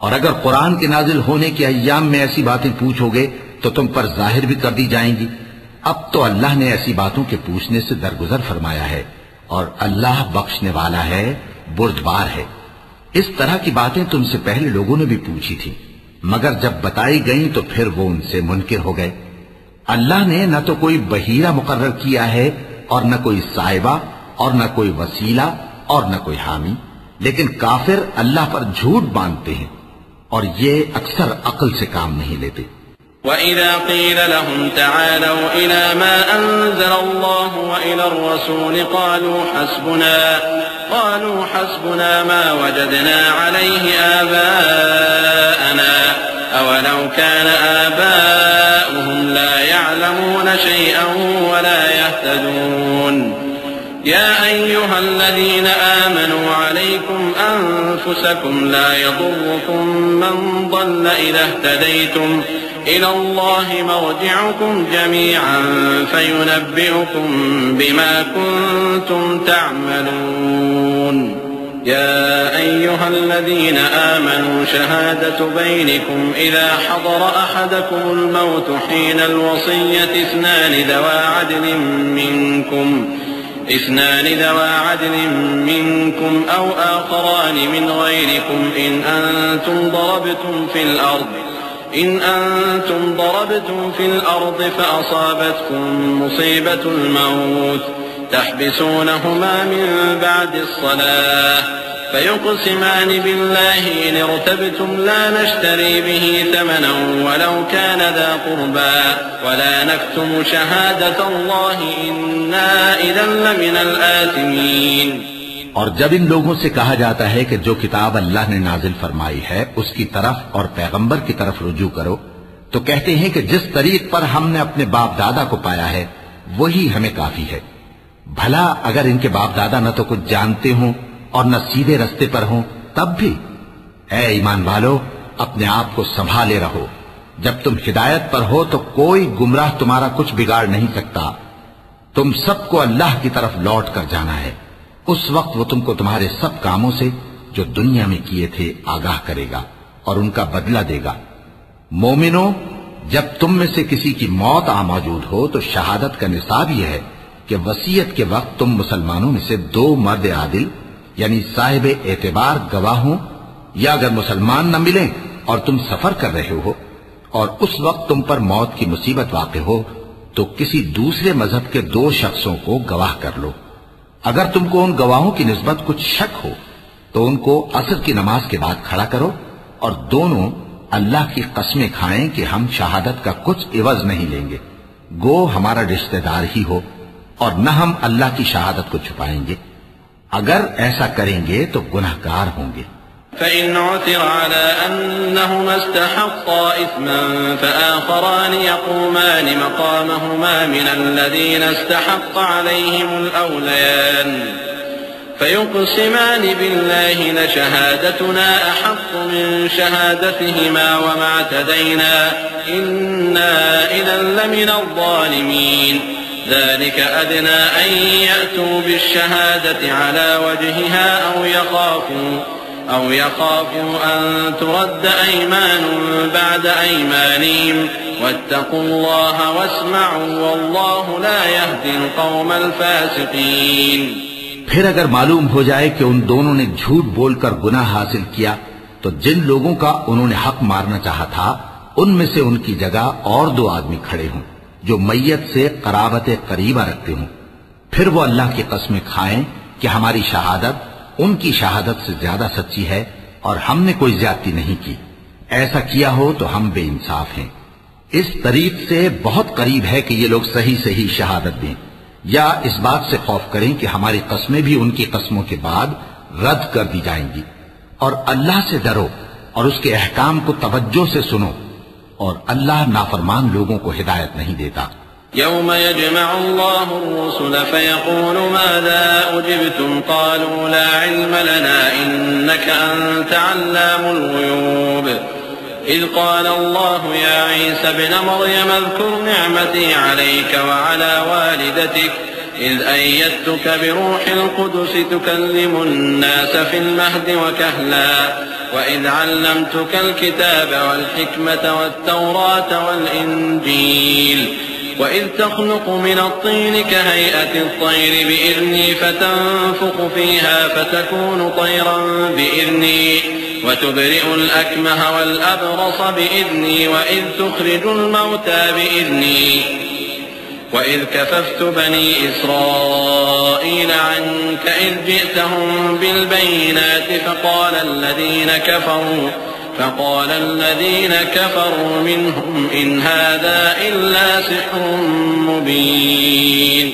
[SPEAKER 2] और अगर कुरान के नाजिल होने के अय्याम में ऐसी बातें पूछोगे तो तुम पर जाहिर भी कर दी जाएंगी। अब तो अल्लाह ने ऐसी बातों के पूछने से दरगुजर फरमाया है और अल्लाह बख्शने वाला है, बुर्दबार है। इस तरह की बातें तुमसे पहले लोगों ने भी पूछी थी, मगर जब बताई गई तो फिर वो उनसे मुनकिर हो गए। अल्लाह ने न तो कोई बहीरा मुकर्रर किया है और न कोई साहिबा और न कोई वसीला और न कोई हामी, लेकिन काफिर अल्लाह पर झूठ बांधते हैं और ये अक्सर अक्ल से काम नहीं लेते।
[SPEAKER 1] وَإِذَا قِيلَ لَهُمْ تَعَالَوْا إِلَى مَا أَنزَلَ اللَّهُ وَإِلَى الرَّسُولِ قالوا حسبنا ما وجدنا عليه آباءنا أولو كان آباؤهم لا يعلمون شيئا ولا يهتدون يا أيها الذين آمنوا عليكم أنفسكم لا يضركم من ضل إذا اهتديتم إلى الله مرجعكم جميعا فينبئكم بما كنتم تعملون يا أيها الذين آمنوا شهادة بينكم إذا حضر أحدكم الموت حين الوصية اثنان ذوى عدل منكم أو آخران من غيركم إن أنتم ضربتم في الأرض فأصابتكم مصيبة الموت تحبسونهما من بعد الصلاة فيقسمان بالله إن ارتبتم لا نشتري به ثمنا ولو كان ذا قربى ولا نكتم شهادة الله إنا إذا لمن الآثمين।
[SPEAKER 2] और जब इन लोगों से कहा जाता है कि जो किताब अल्लाह ने नाजिल फरमाई है उसकी तरफ और पैगंबर की तरफ रुजू करो, तो कहते हैं कि जिस तरीक पर हमने अपने बाप दादा को पाया है वही हमें काफी है। भला अगर इनके बाप दादा न तो कुछ जानते हों और न सीधे रास्ते पर हों तब भी। ऐ ईमान वालो, अपने आप को संभाले रहो। जब तुम हिदायत पर हो तो कोई गुमराह तुम्हारा कुछ बिगाड़ नहीं सकता। तुम सबको अल्लाह की तरफ लौट कर जाना है। उस वक्त वो तुमको तुम्हारे सब कामों से जो दुनिया में किए थे आगाह करेगा और उनका बदला देगा। मोमिनो, जब तुम में से किसी की मौत आ मौजूद हो तो शहादत का निसाब यह है कि वसीयत के वक्त तुम मुसलमानों में से 2 मर्द आदिल यानी साहिब एतबार गवाह हो, या अगर मुसलमान न मिले और तुम सफर कर रहे हो और उस वक्त तुम पर मौत की मुसीबत वाक़ हो तो किसी दूसरे मजहब के 2 शख्सों को गवाह कर लो। अगर तुमको उन गवाहों की निस्बत कुछ शक हो तो उनको असर की नमाज के बाद खड़ा करो और दोनों अल्लाह की कसमें खाएं कि हम शहादत का कुछ इवज नहीं लेंगे, गो हमारा रिश्तेदार ही हो, और न हम अल्लाह की शहादत को छुपाएंगे। अगर ऐसा करेंगे तो गुनहगार होंगे।
[SPEAKER 1] فإن عثر على أنهما استحقا إثما فآخران يقومان مقامهما من الذين استحق عليهم الأوليان فيقسمان بالله لشهادتنا أحق من شهادتهما وما اعتدينا إنا إذا لمن الظالمين ذلك أدنى أن يأتوا بالشهادة على وجهها أو يخافوا أن ترد أيمان بعد أيمانهم واتقوا الله واسمعوا والله لا يهدي القوم الفاسقين।
[SPEAKER 2] फिर अगर मालूम हो जाए कि उन दोनों ने झूठ बोलकर गुनाह हासिल किया तो जिन लोगों का उन्होंने हक मारना चाहा था उनमें से उनकी जगह और 2 आदमी खड़े हों जो मैयत से कराबत करीबा रखते हों। फिर वो अल्लाह की कसमें खाएं कि हमारी शहादत उनकी शहादत से ज्यादा सच्ची है और हमने कोई ज्यादती नहीं की। ऐसा किया हो तो हम बेइंसाफ हैं। इस तरीक से बहुत करीब है कि ये लोग सही सही शहादत दें, या इस बात से खौफ करें कि हमारी कस्में भी उनकी कस्मों के बाद रद्द कर दी जाएंगी। और अल्लाह से डरो और उसके अहकाम को तवज्जो से सुनो, और अल्लाह नाफरमान लोगों को हिदायत नहीं देता।
[SPEAKER 1] يوم يجمع الله الرسل فيقول ماذا أجبتم قالوا لا علم لنا إنك أنت علام الغيوب إذ قال الله يا عيسى ابن مريم اذكر نعمتي عليك وعلى والدتك إذ أيدتك بروح القدس تكلم الناس في المهد وكهلا وإذ علمتك الكتاب والحكمة والتوراة والإنجيل وإذ تخلق من الطين كهيئة الطير بإذني فتنفخ فيها فتكون طيرا بإذني وتبرئ الأكمه والأبرص بإذني وإذ تخرج الموتى بإذني وإذ كففت بني إسرائيل عنك إذ جئتهم بالبينات فقال الذين كفروا منهم إن هذا إلا سحر مبين।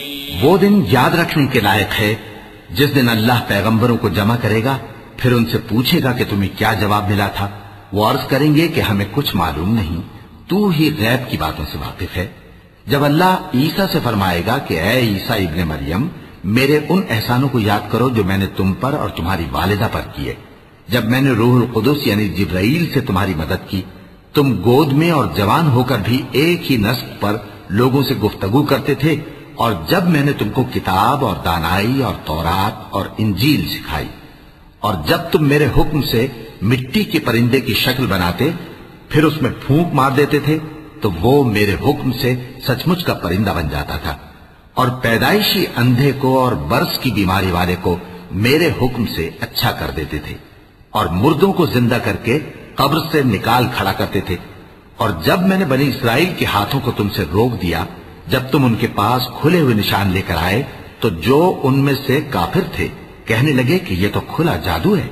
[SPEAKER 2] वो दिन याद रखने के लायक है जिस दिन अल्लाह पैगंबरों को जमा करेगा, फिर उनसे पूछेगा कि तुम्हें क्या जवाब मिला था। वो अर्ज करेंगे कि हमें कुछ मालूम नहीं, तू ही गैब की बातों से वाकिफ है। जब अल्लाह ईसा से फरमाएगा कि ऐ ईसा इब्ने मरियम, मेरे उन एहसानों को याद करो जो मैंने तुम पर और तुम्हारी वालिदा पर किए, जब मैंने रूहुल कुदुस यानी जिब्राईल से तुम्हारी मदद की, तुम गोद में और जवान होकर भी एक ही नस्ल पर लोगों से गुफ्तगू करते थे, और जब मैंने तुमको किताब और दानाई और तौरात और इंजील सिखाई, और जब तुम मेरे हुक्म से मिट्टी के परिंदे की शक्ल बनाते फिर उसमें फूंक मार देते थे तो वो मेरे हुक्म से सचमुच का परिंदा बन जाता था, और पैदाइशी अंधे को और बर्स की बीमारी वाले को मेरे हुक्म से अच्छा कर देते थे, और मुर्दों को जिंदा करके कब्र से निकाल खड़ा करते थे। और जब मैंने बनी इस्राइल के हाथों को तुमसे रोक दिया, जब तुम उनके पास खुले हुए निशान लेकर आए, तो जो उनमें से काफिर थे कहने लगे कि ये तो खुला जादू है।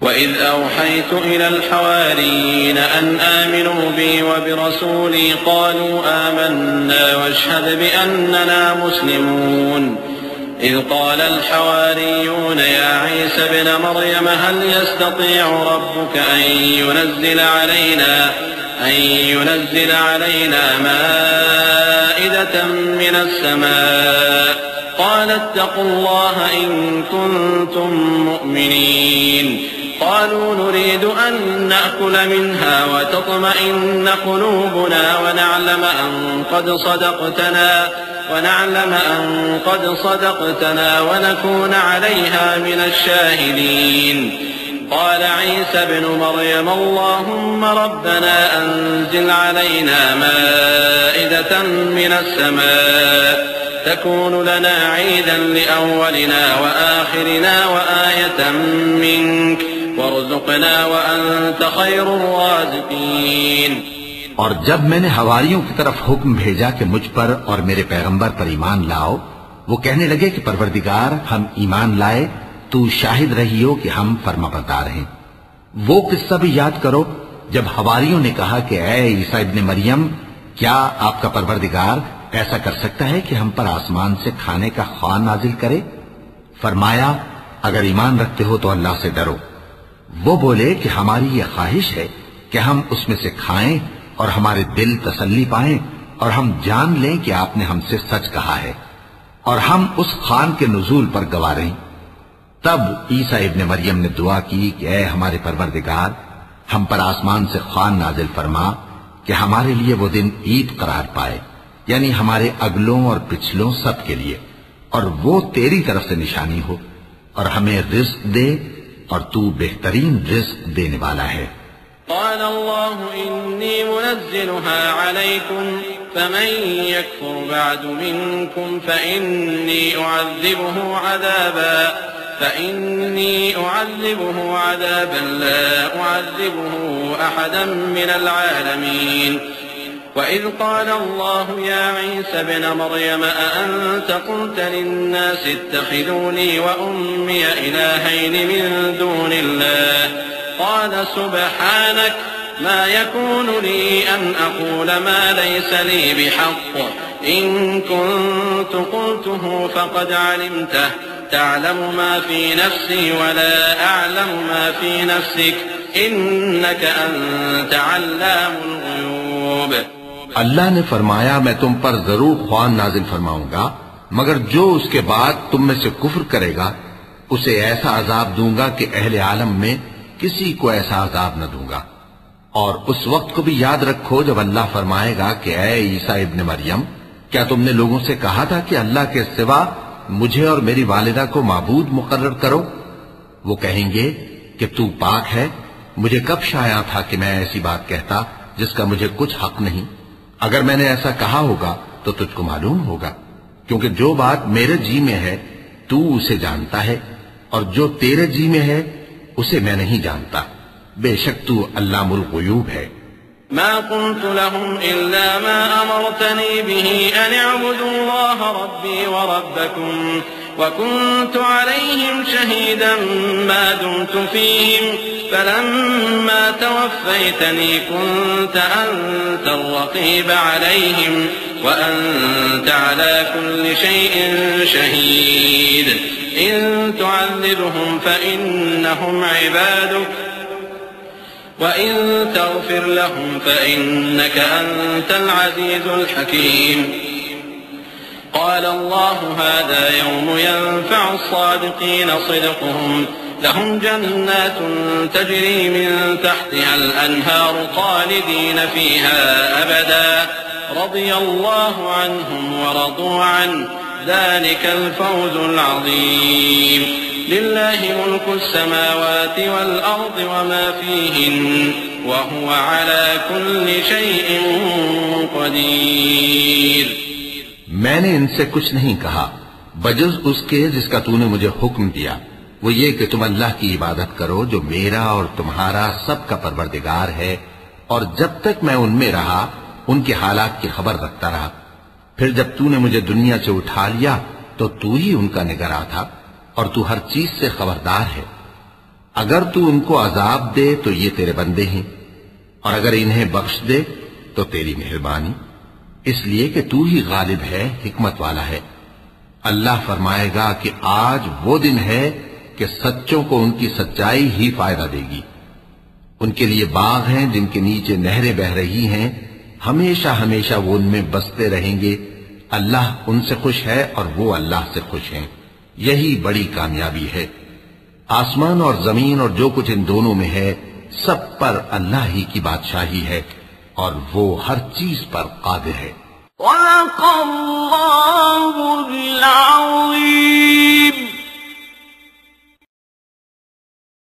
[SPEAKER 1] وَإِذْ أَوْحَيْتُ إِلَى الْحَوَارِيِّينَ أَنْ آمِنُوا بِي وَبِرَسُولِي قَالُوا آمَنَّا وَاشْهَدْ بِأَنَّنَا مُسْلِمُونَ إِذْ قَالَ الْحَوَارِيُّونَ يَا عِيسَى ابْنَ مَرْيَمَ هَلْ يَسْتَطِيعُ رَبُّكَ أَنْ يُنَزِّلَ عَلَيْنَا مَائِدَةً مِنَ السَّمَاءِ قال اتقوا الله إن كنتم مؤمنين قالوا نريد أن نأكل منها وتطمئن قلوبنا ونعلم أن قد صدقتنا ونكون عليها من الشاهدين قال عيسى ابن مريم اللهم ربنا أنزل علينا مائدة من السماء تكون لنا عيدا لأولنا وآخرنا وآية منك وارزقنا وأنت خير الرازقين।
[SPEAKER 2] और जब मैंने हवारियों की तरफ हुक्म भेजा कि मुझ पर और मेरे पैगंबर पर ईमान लाओ, वो कहने लगे कि परवरदिगार हम ईमान लाए, तू शाहिद रही हो कि हम फर्माबरदार हैं। वो किस्सा भी याद करो जब हवारियों ने कहा कि ऐ ईसा इब्ने मरियम, क्या आपका परवरदिगार ऐसा कर सकता है कि हम पर आसमान से खाने का ख्वाह नाजिल करे? फरमाया, अगर ईमान रखते हो तो अल्लाह से डरो। वो बोले कि हमारी ये ख्वाहिश है कि हम उसमें से खाएं और हमारे दिल तसल्ली पाएं और हम जान लें कि आपने हमसे सच कहा है और हम उस खान के नुजूल पर गवाह रहीं। तब ईसा इब्ने मरियम ने दुआ की कि ऐ हमारे परवरदिगार, हम पर आसमान से ख्वाह नाजिल फरमा कि हमारे लिए वो दिन ईद करार पाए, यानी हमारे अगलों और पिछलों सब के लिए, और वो तेरी तरफ से निशानी हो, और हमें रिज्क दे और तू बेहतरीन रिज्क देने वाला है।
[SPEAKER 1] قال الله إني منزلها عليكم فمن يكفر بعد منكم فإني أعذبه عذابا لا أعذبه أحدا من العالمين وإذ قال الله يا عيسى ابن مريم أأنت قلت للناس اتخذوني وأمي إلهين من دون الله قال سبحانك ما يكون لي أن أقول ما ليس لي بحق إن كنت قلته فقد علمته تعلم ما في نفسي ولا أعلم ما في نفسك إنك أنت علام الغيوب।
[SPEAKER 2] अल्लाह ने फरमाया, मैं तुम पर जरूर ख्वाह नाजिल फरमाऊंगा, मगर जो उसके बाद तुम में से कुफ्र करेगा उसे ऐसा अजाब दूंगा कि अहले आलम में किसी को ऐसा अजाब न दूंगा। और उस वक्त को भी याद रखो जब अल्लाह फरमाएगा कि ऐ ईसा इब्ने मरियम, क्या तुमने लोगों से कहा था कि अल्लाह के सिवा मुझे और मेरी वालिदा को माबूद मुकर्रर करो? वो कहेंगे कि तू पाक है, मुझे कब शाया था कि मैं ऐसी बात कहता जिसका मुझे कुछ हक नहीं। अगर मैंने ऐसा कहा होगा तो तुझको मालूम होगा, क्योंकि जो बात मेरे जी में है तू उसे जानता है, और जो तेरे जी में है उसे मैं नहीं जानता। बेशक तू अल्लामुल गुयूब है।
[SPEAKER 1] मा कुन्तु लहुम इल्ला मा अमरतनी बिही अन अअबुदु अल्लाह रब्बी व रब्बकुम व कुन्तु अलैहिम शहीदन मा दुमतु फीहिम फलम्मा तवफ़्फ़यतनी कुन्त अंत अर्रक़ीब अलैहिम व अंत अला कुल्लि शैइन शहीद इन तुअज़्ज़िबहुम फ़इन्नहुम इबादुक وإن تغفر لهم فإنك أنت العزيز الحكيم قال الله هذا يوم ينفع الصادقين صدقهم لهم جنات تجري من تحتها الأنهار خالدين فيها أبدا رضي الله عنهم ورضوا عنه ذلك الفوز العظيم لله ملك السماوات والأرض وما فيهن وهو على كل شيء قديर।
[SPEAKER 2] मैंने इनसे कुछ नहीं कहा बजुज़ उसके जिसका तूने मुझे हुक्म दिया, वो ये कि तुम अल्लाह की इबादत करो जो मेरा और तुम्हारा सबका परवरदिगार है, और जब तक मैं उनमें रहा उनके हालात की खबर रखता रहा। फिर जब तूने मुझे दुनिया से उठा लिया तो तू ही उनका निगरां था, और तू हर चीज से खबरदार है। अगर तू उनको अजाब दे तो ये तेरे बंदे हैं, और अगर इन्हें बख्श दे तो तेरी मेहरबानी, इसलिए कि तू ही गालिब है, हिकमत वाला है। अल्लाह फरमाएगा कि आज वो दिन है कि सच्चों को उनकी सच्चाई ही फायदा देगी। उनके लिए बाग हैं जिनके नीचे नहरें बह रही हैं, हमेशा हमेशा वो उनमें बसते रहेंगे। अल्लाह उनसे खुश है और वो अल्लाह से खुश हैं। यही बड़ी कामयाबी है। आसमान और जमीन और जो कुछ इन दोनों में है सब पर अल्लाह ही की बादशाही है, और वो हर चीज पर कादिर है।